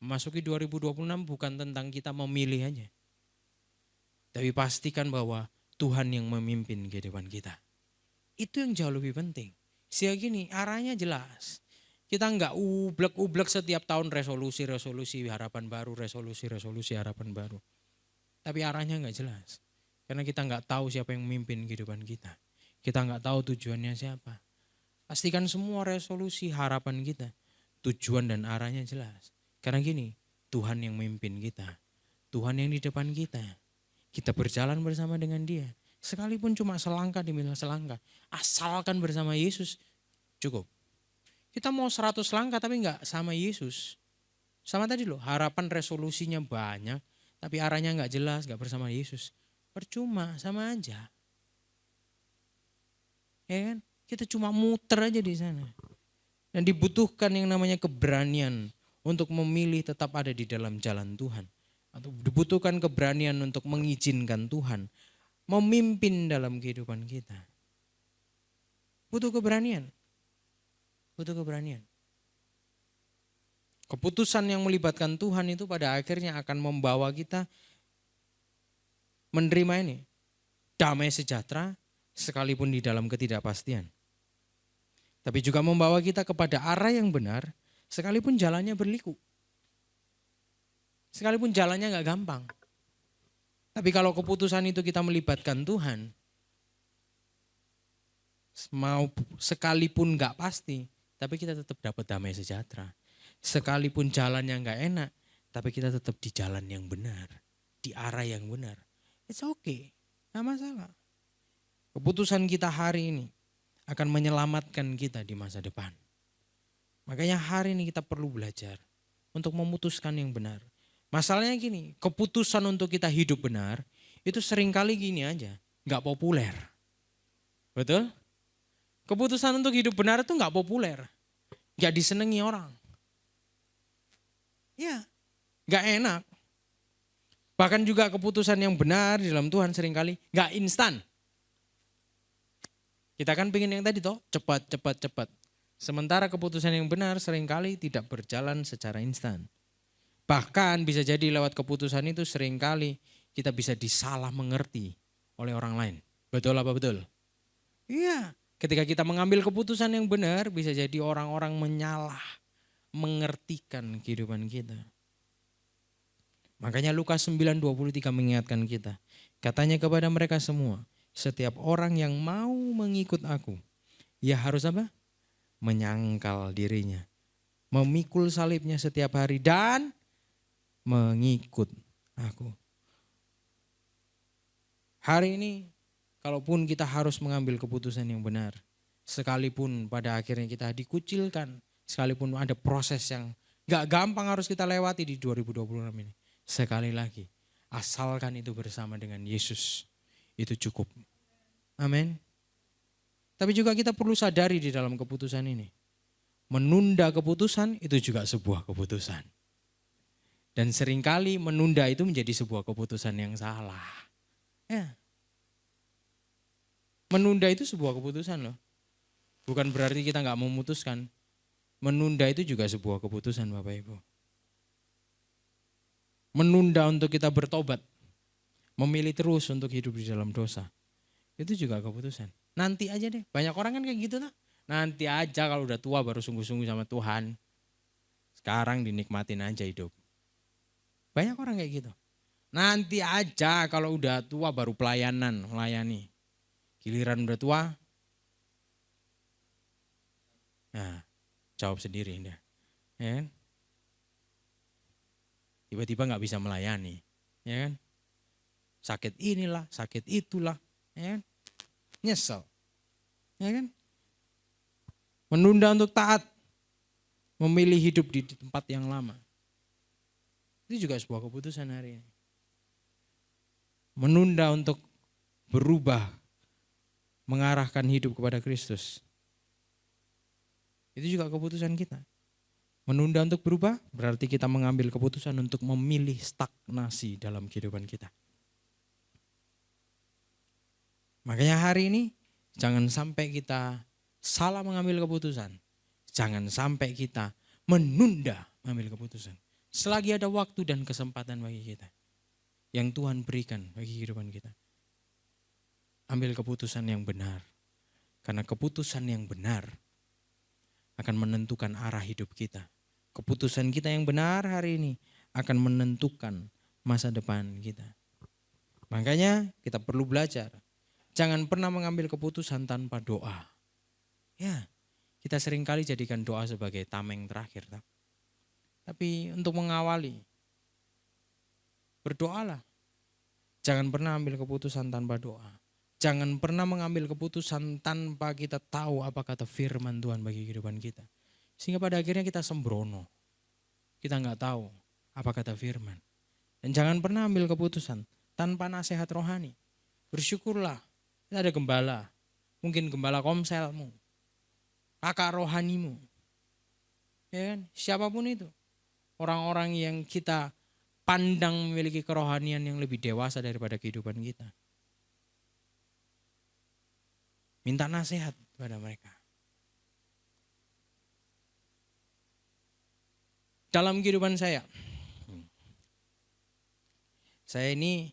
Memasuki 2026 bukan tentang kita memilih aja. Tapi pastikan bahwa Tuhan yang memimpin kehidupan kita. Itu yang jauh lebih penting. Sehingga gini, arahnya jelas. Kita enggak ublek-ublek setiap tahun resolusi harapan baru, resolusi harapan baru. Tapi arahnya enggak jelas. Karena kita enggak tahu siapa yang memimpin kehidupan kita. Kita enggak tahu tujuannya siapa. Pastikan semua resolusi harapan kita, tujuan dan arahnya jelas. Karena gini, Tuhan yang memimpin kita. Tuhan yang di depan kita. Kita berjalan bersama dengan Dia. Sekalipun cuma selangkah demi selangkah. Asalkan bersama Yesus cukup. Kita mau 100 langkah tapi enggak sama Yesus. Sama tadi loh, harapan resolusinya banyak. Tapi arahnya enggak jelas, enggak bersama Yesus. Percuma, sama aja. Ya kan? Kita cuma muter aja di sana. Dan dibutuhkan yang namanya keberanian untuk memilih tetap ada di dalam jalan Tuhan. Atau dibutuhkan keberanian untuk mengizinkan Tuhan memimpin dalam kehidupan kita. Butuh keberanian. Butuh keberanian. Keputusan yang melibatkan Tuhan itu pada akhirnya akan membawa kita menerima ini. Damai sejahtera sekalipun di dalam ketidakpastian. Tapi juga membawa kita kepada arah yang benar sekalipun jalannya berliku. Sekalipun jalannya gak gampang. Tapi kalau keputusan itu kita melibatkan Tuhan, mau sekalipun gak pasti, tapi kita tetap dapat damai sejahtera. Sekalipun jalannya gak enak, tapi kita tetap di jalan yang benar, di arah yang benar. It's okay, gak masalah. Keputusan kita hari ini akan menyelamatkan kita di masa depan. Makanya hari ini kita perlu belajar untuk memutuskan yang benar. Masalahnya gini, keputusan untuk kita hidup benar itu seringkali gini aja, gak populer. Betul? Keputusan untuk hidup benar itu gak populer, gak disenangi orang. Ya, gak enak. Bahkan juga keputusan yang benar di dalam Tuhan seringkali gak instan. Kita kan pengen yang tadi toh, cepat. Sementara keputusan yang benar seringkali tidak berjalan secara instan. Bahkan bisa jadi lewat keputusan itu seringkali kita bisa disalah mengerti oleh orang lain. Betul apa betul? Iya, ketika kita mengambil keputusan yang benar bisa jadi orang-orang menyalah mengertikan kehidupan kita. Makanya Lukas 9:23 mengingatkan kita. Katanya kepada mereka semua, setiap orang yang mau mengikut aku, ia harus apa? Menyangkal dirinya. Memikul salibnya setiap hari dan mengikut aku. Hari ini, kalaupun kita harus mengambil keputusan yang benar, sekalipun pada akhirnya kita dikucilkan, sekalipun ada proses yang gak gampang harus kita lewati di 2026 ini. Sekali lagi, asalkan itu bersama dengan Yesus, itu cukup. Amin. Tapi juga kita perlu sadari di dalam keputusan ini. Menunda keputusan itu juga sebuah keputusan. Dan seringkali menunda itu menjadi sebuah keputusan yang salah. Ya. Menunda itu sebuah keputusan loh. Bukan berarti kita gak memutuskan. Menunda itu juga sebuah keputusan Bapak Ibu. Menunda untuk kita bertobat. Memilih terus untuk hidup di dalam dosa. Itu juga keputusan. Nanti aja deh. Banyak orang kan kayak gitu lah. Nanti aja kalau udah tua baru sungguh-sungguh sama Tuhan. Sekarang dinikmatin aja hidup. Banyak orang kayak gitu. Nanti aja kalau udah tua baru melayani. Giliran udah tua, nah jawab sendiri dah. Ya kan? Tiba-tiba nggak bisa melayani, ya kan? Sakit inilah, sakit itulah, ya kan? Nyesel, ya kan? Menunda untuk taat, memilih hidup di tempat yang lama. Itu juga sebuah keputusan hari ini. Menunda untuk berubah, mengarahkan hidup kepada Kristus. Itu juga keputusan kita. Menunda untuk berubah berarti kita mengambil keputusan untuk memilih stagnasi dalam kehidupan kita. Makanya hari ini jangan sampai kita salah mengambil keputusan. Jangan sampai kita menunda mengambil keputusan. Selagi ada waktu dan kesempatan bagi kita yang Tuhan berikan bagi kehidupan kita. Ambil keputusan yang benar. Karena keputusan yang benar akan menentukan arah hidup kita. Keputusan kita yang benar hari ini akan menentukan masa depan kita. Makanya kita perlu belajar. Jangan pernah mengambil keputusan tanpa doa. Ya, kita seringkali jadikan doa sebagai tameng terakhir. Tapi untuk mengawali, berdoalah. Jangan pernah ambil keputusan tanpa doa. Jangan pernah mengambil keputusan tanpa kita tahu apa kata firman Tuhan bagi kehidupan kita. Sehingga pada akhirnya kita sembrono. Kita nggak tahu apa kata firman. Dan jangan pernah ambil keputusan tanpa nasihat rohani. Bersyukurlah. Kita ada gembala, mungkin gembala komselmu, kakak rohanimu, ya kan? Siapapun itu, orang-orang yang kita pandang memiliki kerohanian yang lebih dewasa daripada kehidupan kita. Minta nasihat kepada mereka. Dalam kehidupan saya ini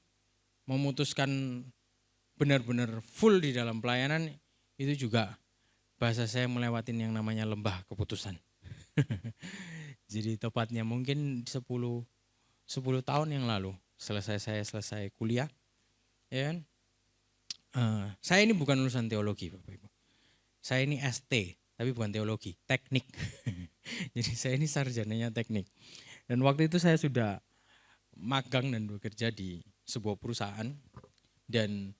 memutuskan benar-benar full di dalam pelayanan, itu juga bahasa saya melewatin yang namanya lembah keputusan. Jadi tepatnya mungkin 10 tahun yang lalu saya selesai kuliah, ya kan? Saya ini bukan lulusan teologi, Bapak Ibu. Saya ini ST, tapi bukan teologi, teknik. Jadi saya ini sarjananya teknik. Dan waktu itu saya sudah magang dan bekerja di sebuah perusahaan, dan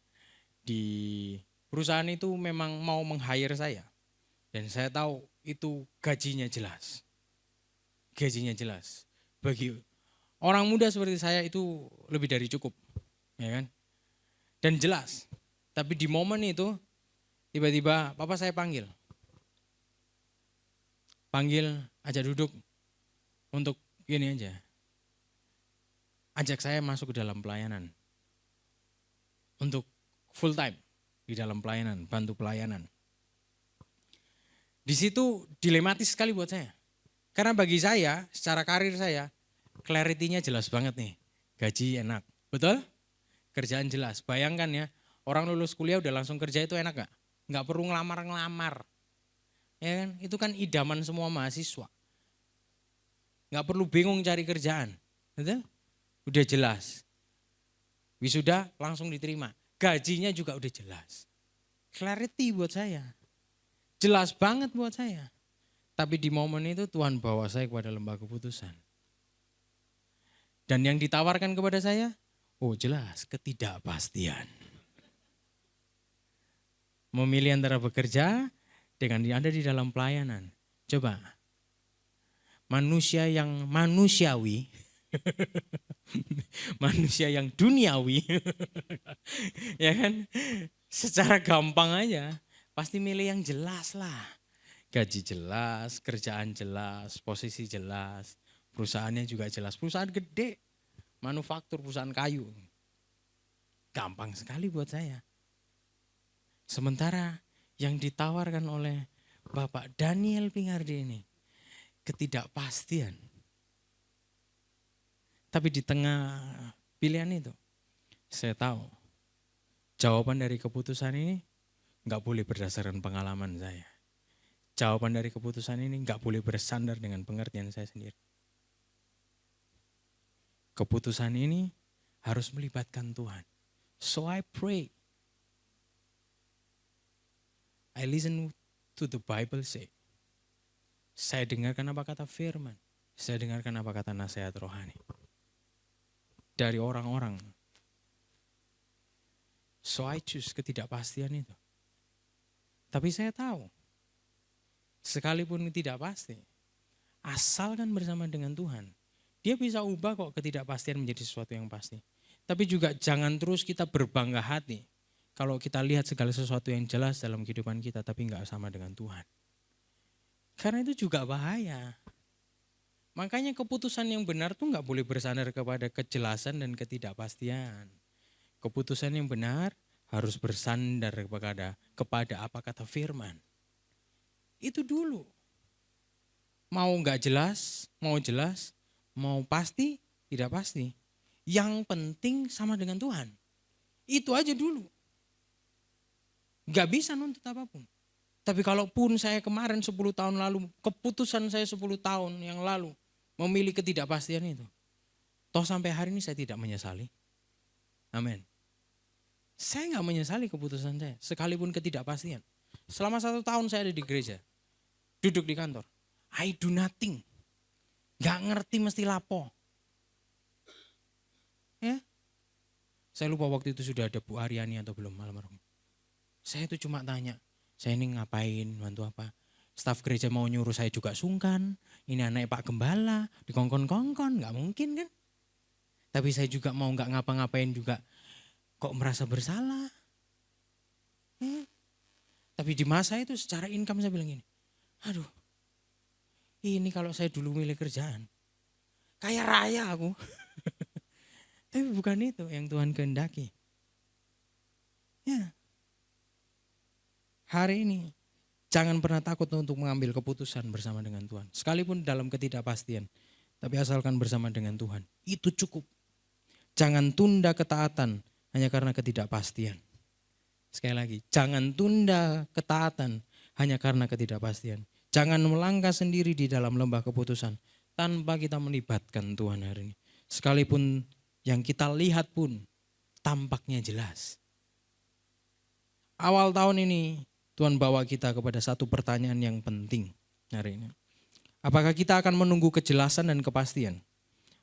di perusahaan itu memang mau meng-hire saya. Dan saya tahu itu gajinya jelas. Gajinya jelas. Bagi orang muda seperti saya itu lebih dari cukup. Ya kan? Dan jelas. Tapi di momen itu tiba-tiba papa saya panggil. Ajak duduk untuk gini aja. Ajak saya masuk ke dalam pelayanan. Untuk full time di dalam pelayanan, bantu pelayanan. Di situ dilematis sekali buat saya. Karena bagi saya, secara karir saya, clarity-nya jelas banget nih. Gaji enak, betul? Kerjaan jelas. Bayangkan ya, orang lulus kuliah udah langsung kerja itu enak gak? Gak perlu ngelamar-ngelamar. Ya kan? Itu kan idaman semua mahasiswa. Gak perlu bingung cari kerjaan. Betul? Udah jelas. Wisuda langsung diterima. Gajinya juga udah jelas. Clarity buat saya. Jelas banget buat saya. Tapi di momen itu Tuhan bawa saya kepada lembah keputusan. Dan yang ditawarkan kepada saya, oh jelas, ketidakpastian. Memilih antara bekerja dengan ada di dalam pelayanan. Coba, manusia yang manusiawi, manusia yang duniawi, ya kan? Secara gampang aja, pasti milih yang jelas lah. Gaji jelas, kerjaan jelas, posisi jelas, perusahaannya juga jelas. Perusahaan gede, manufaktur, perusahaan kayu. Gampang sekali buat saya. Sementara yang ditawarkan oleh Bapak Daniel Pingardi ini, ketidakpastian. Tapi di tengah pilihan itu, saya tahu jawaban dari keputusan ini nggak boleh berdasarkan pengalaman saya. Jawaban dari keputusan ini nggak boleh bersandar dengan pengertian saya sendiri. Keputusan ini harus melibatkan Tuhan. So I pray. I listen to the Bible say. Saya dengarkan apa kata firman. Saya dengarkan apa kata nasihat rohani. Dari orang-orang. So I choose ketidakpastian itu. Tapi saya tahu. Sekalipun tidak pasti. Asalkan bersama dengan Tuhan. Dia bisa ubah kok ketidakpastian menjadi sesuatu yang pasti. Tapi juga jangan terus kita berbangga hati. Kalau kita lihat segala sesuatu yang jelas dalam kehidupan kita tapi nggak sama dengan Tuhan. Karena itu juga bahaya. Makanya keputusan yang benar tuh nggak boleh bersandar kepada kejelasan dan ketidakpastian. Keputusan yang benar harus bersandar kepada apa kata firman. Itu dulu. Mau nggak jelas, mau pasti, tidak pasti. Yang penting sama dengan Tuhan. Itu aja dulu. Gak bisa nuntut apapun. Tapi kalaupun saya kemarin 10 tahun lalu, keputusan saya 10 tahun yang lalu, memilih ketidakpastian itu. Toh sampai hari ini saya tidak menyesali. Amin. Saya gak menyesali keputusan saya, sekalipun ketidakpastian. Selama 1 tahun saya ada di gereja, duduk di kantor. I do nothing. Gak ngerti mesti lapo. Ya, saya lupa waktu itu sudah ada Bu Aryani atau belum almarhum. Saya itu cuma tanya, saya ini ngapain, bantu apa. Staf gereja mau nyuruh saya juga sungkan. Ini anak Pak Gembala, dikongkon-kongkon, gak mungkin kan. Tapi saya juga mau gak ngapa-ngapain juga, kok merasa bersalah. Tapi di masa itu secara income saya bilang gini, aduh, ini kalau saya dulu milih kerjaan, kaya raya aku. Tapi bukan itu yang Tuhan kehendaki. Ya. Hari ini jangan pernah takut untuk mengambil keputusan bersama dengan Tuhan. Sekalipun dalam ketidakpastian. Tapi asalkan bersama dengan Tuhan. Itu cukup. Jangan tunda ketaatan hanya karena ketidakpastian. Sekali lagi, jangan tunda ketaatan hanya karena ketidakpastian. Jangan melangkah sendiri di dalam lembah keputusan tanpa kita melibatkan Tuhan hari ini. Sekalipun yang kita lihat pun tampaknya jelas. Awal tahun ini Tuhan bawa kita kepada satu pertanyaan yang penting hari ini. Apakah kita akan menunggu kejelasan dan kepastian?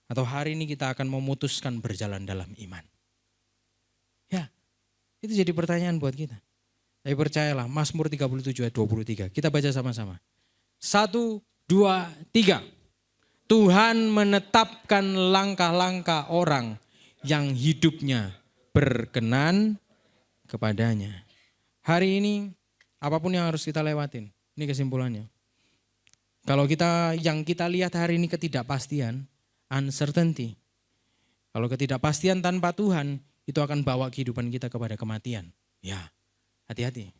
Atau hari ini kita akan memutuskan berjalan dalam iman? Ya, itu jadi pertanyaan buat kita. Tapi percayalah, Mazmur 37 ayat 23. Kita baca sama-sama. 1, 2, 3. Tuhan menetapkan langkah-langkah orang yang hidupnya berkenan kepadanya. Hari ini apapun yang harus kita lewatin, ini kesimpulannya. Kalau yang kita lihat hari ini ketidakpastian, uncertainty. Kalau ketidakpastian tanpa Tuhan, itu akan bawa kehidupan kita kepada kematian. Ya, hati-hati.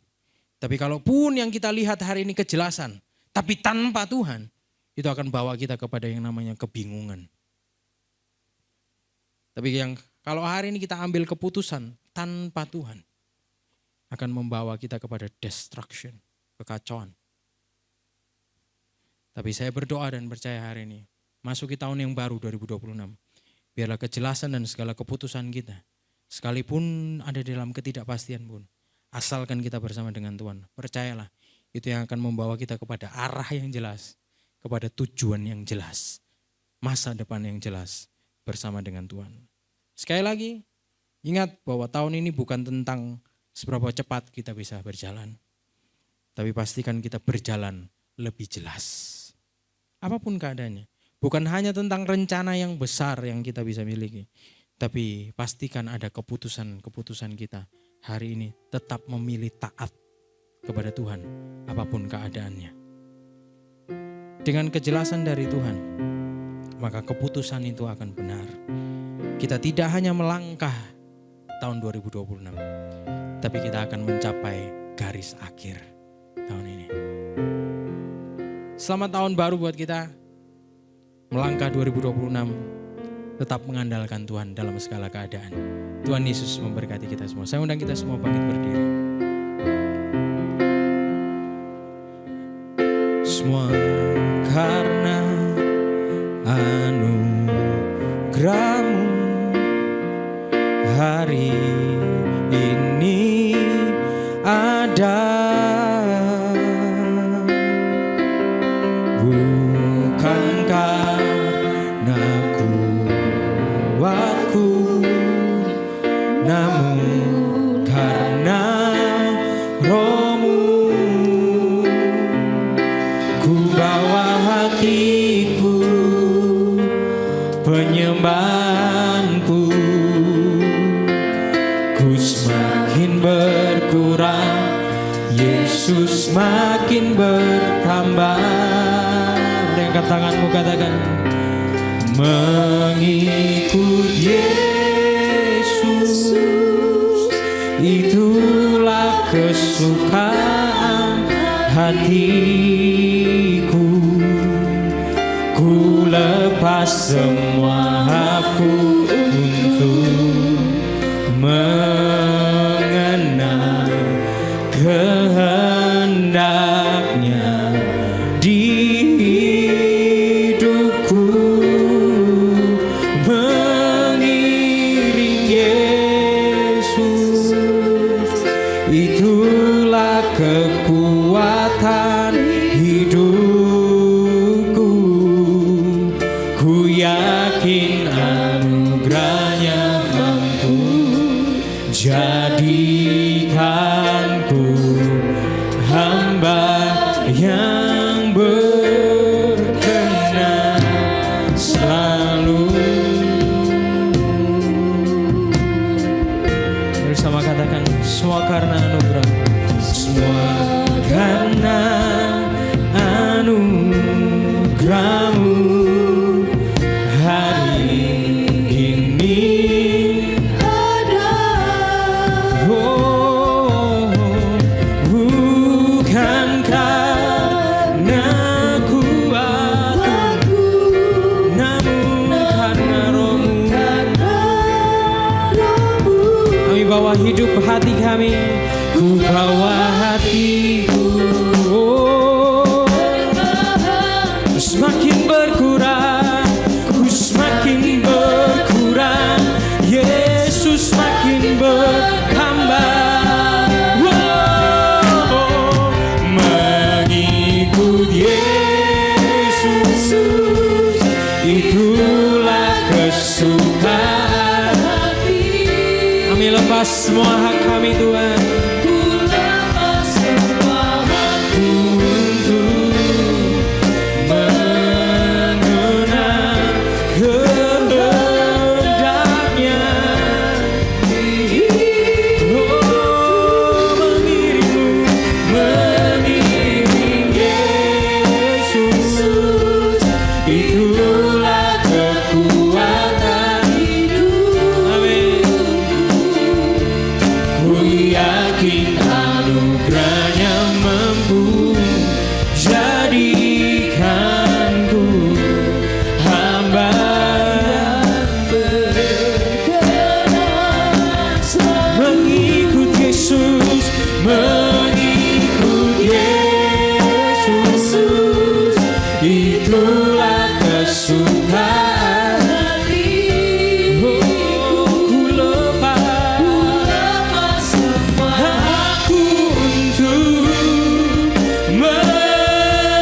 Tapi kalaupun yang kita lihat hari ini kejelasan, tapi tanpa Tuhan, itu akan bawa kita kepada yang namanya kebingungan. Tapi kalau hari ini kita ambil keputusan tanpa Tuhan, akan membawa kita kepada destruction, kekacauan. Tapi saya berdoa dan percaya hari ini, masuki tahun yang baru 2026, biarlah kejelasan dan segala keputusan kita, sekalipun ada dalam ketidakpastian pun, asalkan kita bersama dengan Tuhan, percayalah, itu yang akan membawa kita kepada arah yang jelas, kepada tujuan yang jelas, masa depan yang jelas bersama dengan Tuhan. Sekali lagi, ingat bahwa tahun ini bukan tentang seberapa cepat kita bisa berjalan, tapi pastikan kita berjalan lebih jelas. Apapun keadaannya, bukan hanya tentang rencana yang besar yang kita bisa miliki, tapi pastikan ada keputusan-keputusan kita hari ini tetap memilih taat kepada Tuhan, apapun keadaannya. Dengan kejelasan dari Tuhan, maka keputusan itu akan benar. Kita tidak hanya melangkah tahun 2026, tapi kita akan mencapai garis akhir tahun ini. Selamat tahun baru buat kita. Melangkah 2026, tetap mengandalkan Tuhan dalam segala keadaan. Tuhan Yesus memberkati kita semua. Saya undang kita semua bangkit berdiri. Semua karena anugerah-Mu berkurang, Yesus makin bertambah. Angkat tanganmu, katakan mengikut Yesus, itulah kesukaan hatiku. Ku lepas semua hakku untuk mengenal kehendaknya di hidupku. Mengiring Yesus, itulah kekuatan hidupku. Ku yakin anugerahnya mampu jadikanku hamba yang berkenan selalu. Bersama katakan, semua karena anugerah, semua karena anugerahmu. Hari ini bukan karena kuatku, namun karena Roh-Mu. Kami bawa hidup hati kami, ku bawa hatiku, semakin berkurang, ku semakin berkurang, Yesus semakin bertambah. Mengikut Yesus, itulah kesukaan hati. Kami lepas semua hak kami, Tuhan. Ku lepas semua hakku untuk mengenal kehendaknya. Mengiring Yesus, itulah kekuatan hidup. Amin. Ku yakin anugerahnya mampu jadikanku hamba berkenan mengikut Yesus, mengikut Yesus, itulah kesukaan hatiku. Ku lepas semua hakku untuk mengenal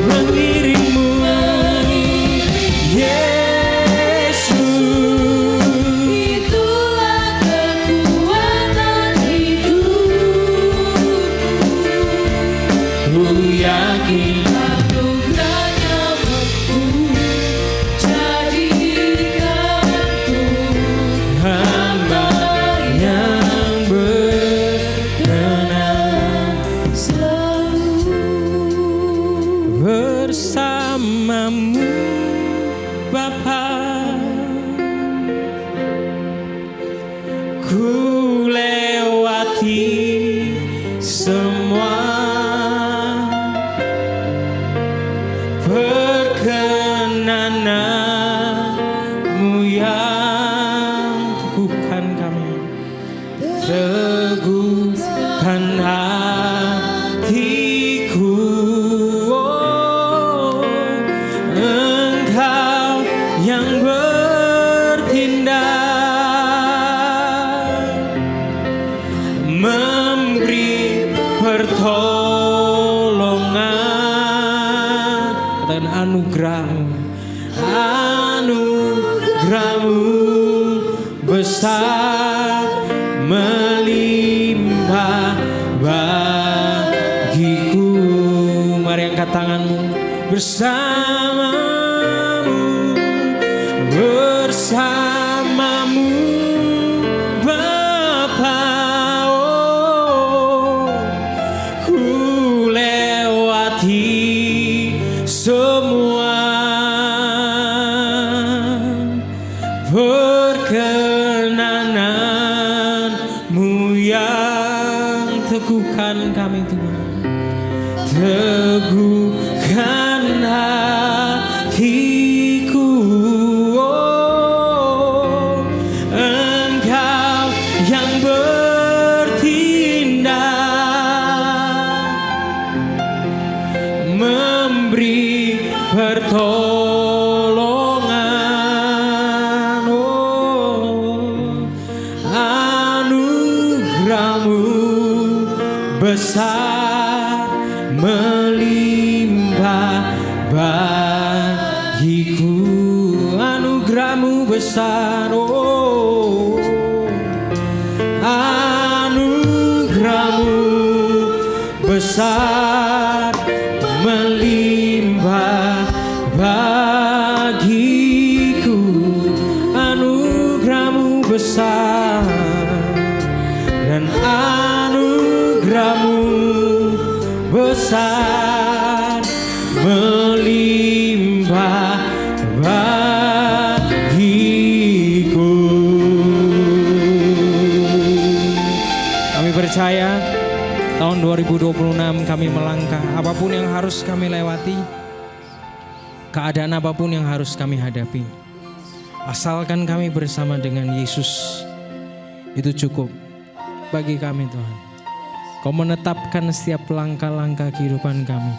mengiringmu, Yesus, itulah kekuatan hidupku. Ku yakin anugerahnya mampu jadikanku hamba yang berkenan selalu bersamamu, Bapa. Ku lewati semua perkenananmu yang teguhkan kami, teguhkan hatiku. Oh, Engkau yang bertindak, memberi pertolongan dan anugerah-Mu, anugerah-Mu besar melimpah bagiku. Mari angkat tanganmu, bersamamu pertolongan, anugerahmu besar melimpah bagiku. Anugerahmu besar, anugerahmu besar melimpah bagiku. Anugerahmu besar dan anugerahmu besar melimpah bagiku. Kami percaya tahun 2026 kami melangkah, apapun yang harus kami lewati, keadaan apapun yang harus kami hadapi, asalkan kami bersama dengan Yesus, itu cukup bagi kami Tuhan. Kau menetapkan setiap langkah-langkah kehidupan kami,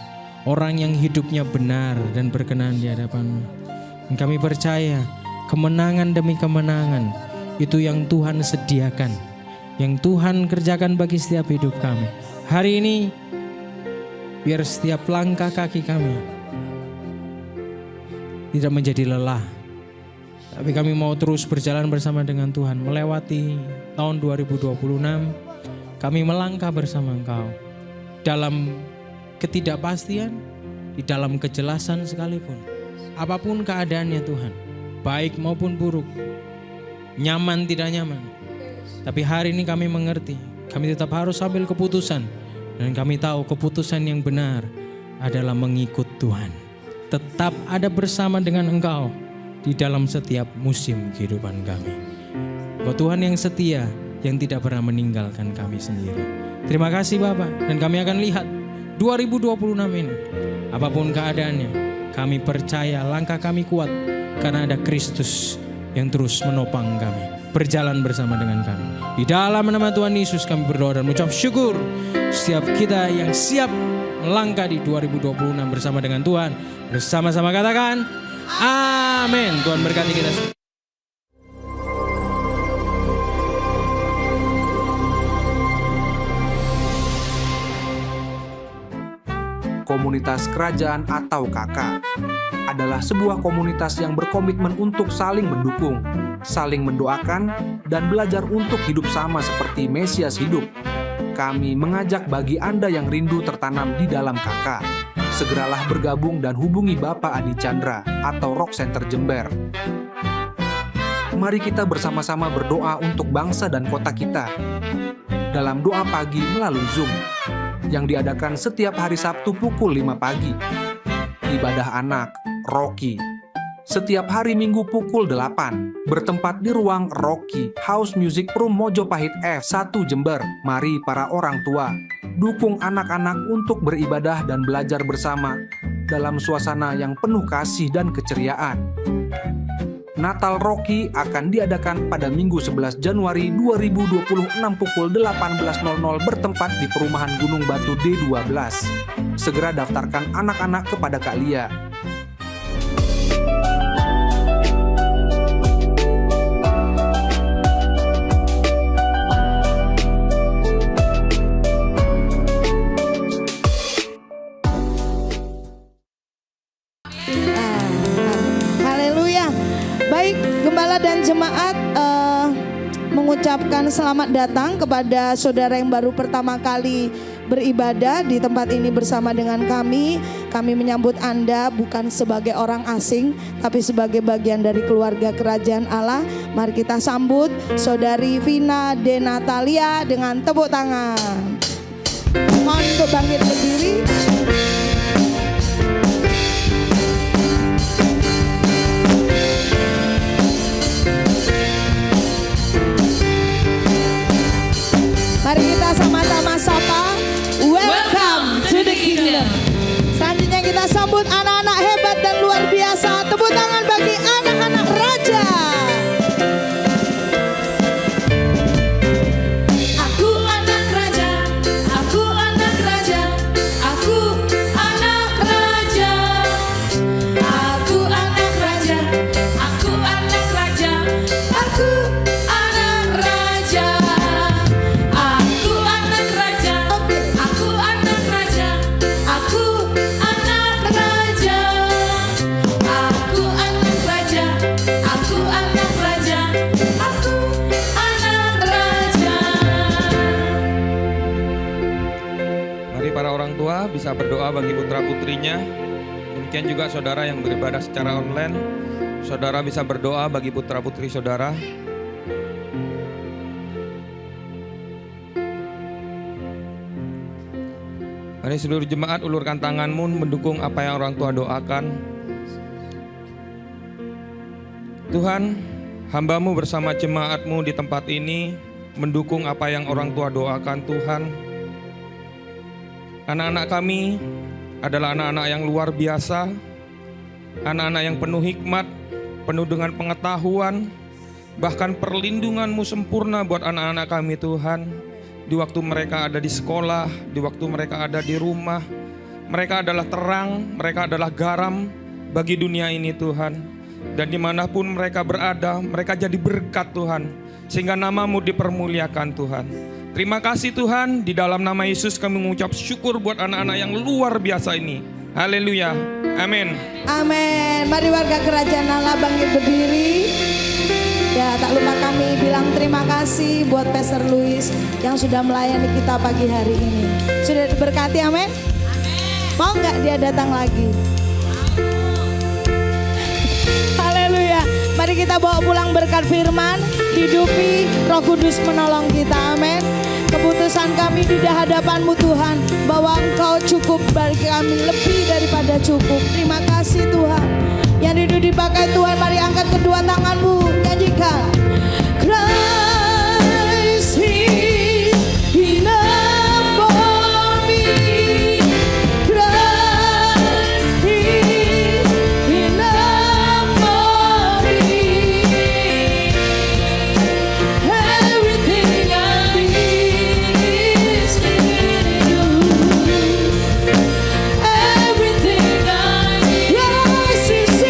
orang yang hidupnya benar dan berkenan di hadapan-Mu. Dan kami percaya kemenangan demi kemenangan itu yang Tuhan sediakan, yang Tuhan kerjakan bagi setiap hidup kami. Hari ini biar setiap langkah kaki kami tidak menjadi lelah, tapi kami mau terus berjalan bersama dengan Tuhan melewati tahun 2026. Kami melangkah bersama Engkau dalam ketidakpastian, di dalam kejelasan sekalipun. Apapun keadaannya Tuhan, baik maupun buruk, nyaman tidak nyaman, tapi hari ini kami mengerti, kami tetap harus ambil keputusan. Dan kami tahu keputusan yang benar adalah mengikut Tuhan. Tetap ada bersama dengan Engkau di dalam setiap musim kehidupan kami. Engkau Tuhan yang setia, yang tidak pernah meninggalkan kami sendiri. Terima kasih Bapa, dan kami akan lihat 2026 ini. Apapun keadaannya, kami percaya langkah kami kuat karena ada Kristus yang terus menopang kami, berjalan bersama dengan kami. Di dalam nama Tuhan Yesus kami berdoa dan mengucap syukur. Setiap kita yang siap melangkah di 2026 bersama dengan Tuhan, bersama-sama katakan amin. Tuhan berkati kita. Komunitas Kerajaan atau KK adalah sebuah komunitas yang berkomitmen untuk saling mendukung, saling mendoakan, dan belajar untuk hidup sama seperti Mesias hidup. Kami mengajak bagi Anda yang rindu tertanam di dalam KK, segeralah bergabung dan hubungi Bapak Adi Chandra atau Rock Center Jember. Mari kita bersama-sama berdoa untuk bangsa dan kota kita dalam doa pagi melalui Zoom yang diadakan setiap hari Sabtu pukul 5 pagi. Ibadah anak, Rocky, setiap hari Minggu pukul 8, bertempat di ruang Rocky House Music Room Mojopahit F1 Jember. Mari para orang tua, dukung anak-anak untuk beribadah dan belajar bersama dalam suasana yang penuh kasih dan keceriaan. Natal Rocky akan diadakan pada Minggu 11 Januari 2026 pukul 18.00 bertempat di Perumahan Gunung Batu D12. Segera daftarkan anak-anak kepada Kak Lia. Haleluya. Baik, gembala dan jemaat mengucapkan selamat datang kepada saudara yang baru pertama kali beribadah di tempat ini bersama dengan kami. Kami menyambut Anda bukan sebagai orang asing, tapi sebagai bagian dari keluarga kerajaan Allah. Mari kita sambut Saudari Vina De Natalia dengan tepuk tangan. Mohon untuk bangkit berdiri. Mari kita sama-sama sapa, welcome to the kingdom. Selanjutnya kita sambut anak-anak hebat dan luar biasa. Tepuk tangan bagi anak-anak raja. Aku anak raja, aku anak raja, aku bisa berdoa bagi putra-putrinya. Demikian juga saudara yang beribadah secara online, saudara bisa berdoa bagi putra-putri saudara. Mari seluruh jemaat ulurkan tanganmu mendukung apa yang orang tua doakan. Tuhan, hamba-Mu bersama jemaat-Mu di tempat ini mendukung apa yang orang tua doakan Tuhan. Anak-anak kami adalah anak-anak yang luar biasa, anak-anak yang penuh hikmat, penuh dengan pengetahuan, bahkan perlindungan-Mu sempurna buat anak-anak kami Tuhan. Di waktu mereka ada di sekolah, di waktu mereka ada di rumah, mereka adalah terang, mereka adalah garam bagi dunia ini Tuhan. Dan dimanapun mereka berada, mereka jadi berkat Tuhan, sehingga nama-Mu dipermuliakan Tuhan. Terima kasih Tuhan, di dalam nama Yesus kami mengucap syukur buat anak-anak yang luar biasa ini. Haleluya, amin. Amin. Mari warga kerajaan Allah bangkit berdiri. Ya, tak lupa kami bilang terima kasih buat Pastor Louis yang sudah melayani kita pagi hari ini. Sudah diberkati, amin? Mau nggak dia datang lagi? Haleluya. Mari kita bawa pulang berkat firman, hidupi, Roh Kudus menolong kita, amin. Keputusan kami di hadapan-Mu Tuhan, bahwa Engkau cukup bagi kami lebih daripada cukup. Terima kasih Tuhan. Yang rindu dipakai Tuhan, mari angkat kedua tanganmu, nyanyikan. Christ is enough for me. Christ is enough for me. Everything I need is in you. Everything I need. Christ is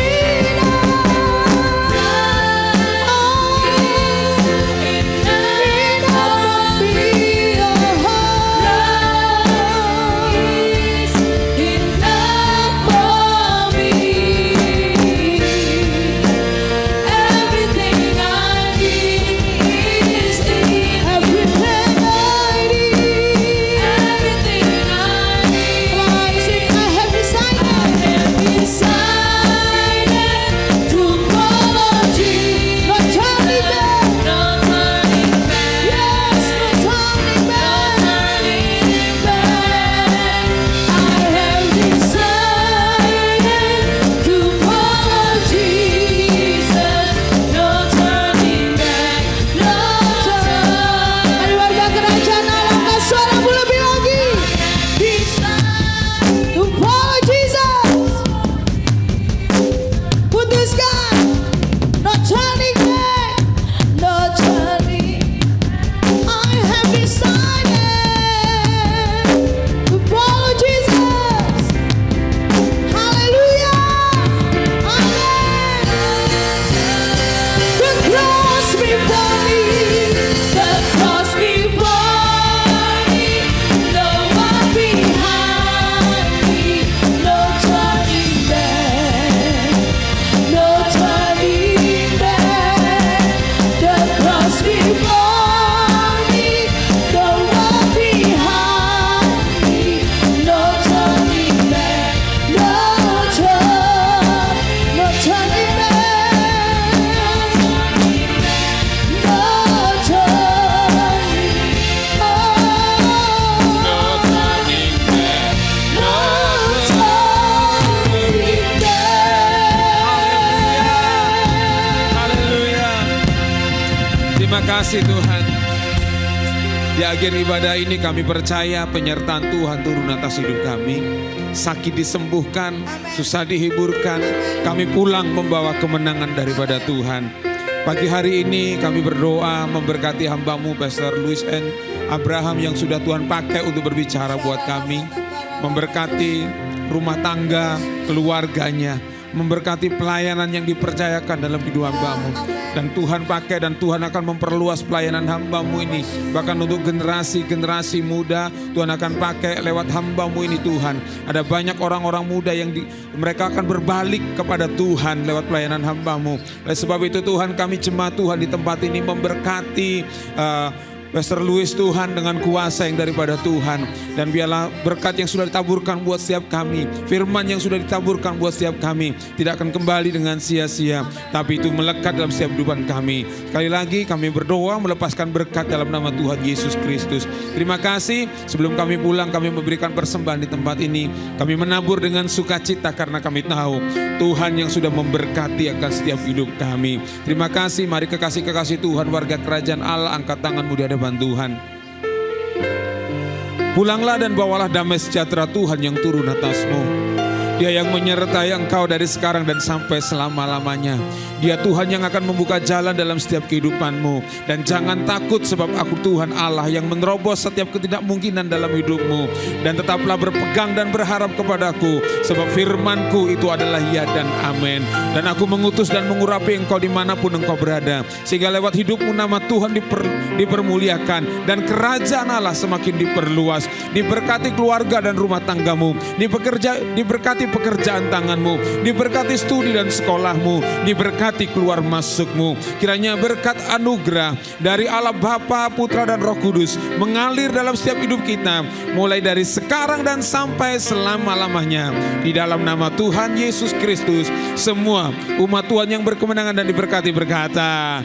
Terima kasih Tuhan. Di akhir ibadah ini kami percaya penyertaan Tuhan turun atas hidup kami. Sakit disembuhkan, susah dihiburkan. Kami pulang membawa kemenangan daripada Tuhan. Pagi hari ini kami berdoa memberkati hamba-Mu Pastor Louis N. Abraham yang sudah Tuhan pakai untuk berbicara buat kami. Memberkati rumah tangga, keluarganya. Memberkati pelayanan yang dipercayakan dalam hidup hamba-Mu. Dan Tuhan pakai dan Tuhan akan memperluas pelayanan hamba-Mu ini. Bahkan untuk generasi-generasi muda Tuhan akan pakai lewat hamba-Mu ini Tuhan. Ada banyak orang-orang muda yang mereka akan berbalik kepada Tuhan lewat pelayanan hamba-Mu. Oleh sebab itu Tuhan, kami jemaat Tuhan di tempat ini memberkati Pastor Louis Tuhan dengan kuasa yang daripada Tuhan. Dan biarlah berkat yang sudah ditaburkan buat setiap kami, firman yang sudah ditaburkan buat setiap kami tidak akan kembali dengan sia-sia, tapi itu melekat dalam setiap kehidupan kami. Sekali lagi kami berdoa melepaskan berkat dalam nama Tuhan Yesus Kristus. Terima kasih. Sebelum kami pulang, kami memberikan persembahan di tempat ini. Kami menabur dengan sukacita karena kami tahu Tuhan yang sudah memberkati akan setiap hidup kami. Terima kasih. Mari kekasih-kekasih Tuhan, warga kerajaan Allah, angkat tanganmu di hadapan Tuhan. Pulanglah dan bawalah damai sejahtera Tuhan yang turun atasmu. Dia yang menyertai engkau dari sekarang dan sampai selama-lamanya. Dia Tuhan yang akan membuka jalan dalam setiap kehidupanmu. Dan jangan takut, sebab aku Tuhan Allah yang menerobos setiap ketidakmungkinan dalam hidupmu. Dan tetaplah berpegang dan berharap kepadaku, sebab firmanku itu adalah ya dan amin. Dan aku mengutus dan mengurapi engkau dimanapun engkau berada, sehingga lewat hidupmu nama Tuhan dipermuliakan. Dan kerajaan Allah semakin diperluas. Diberkati keluarga dan rumah tanggamu. Diberkati pekerjaan tanganmu, diberkati studi dan sekolahmu, diberkati keluar masukmu. Kiranya berkat anugerah dari Allah Bapa, Putra dan Roh Kudus mengalir dalam setiap hidup kita, mulai dari sekarang dan sampai selama-lamanya. Di dalam nama Tuhan Yesus Kristus, semua umat Tuhan yang berkemenangan dan diberkati berkata,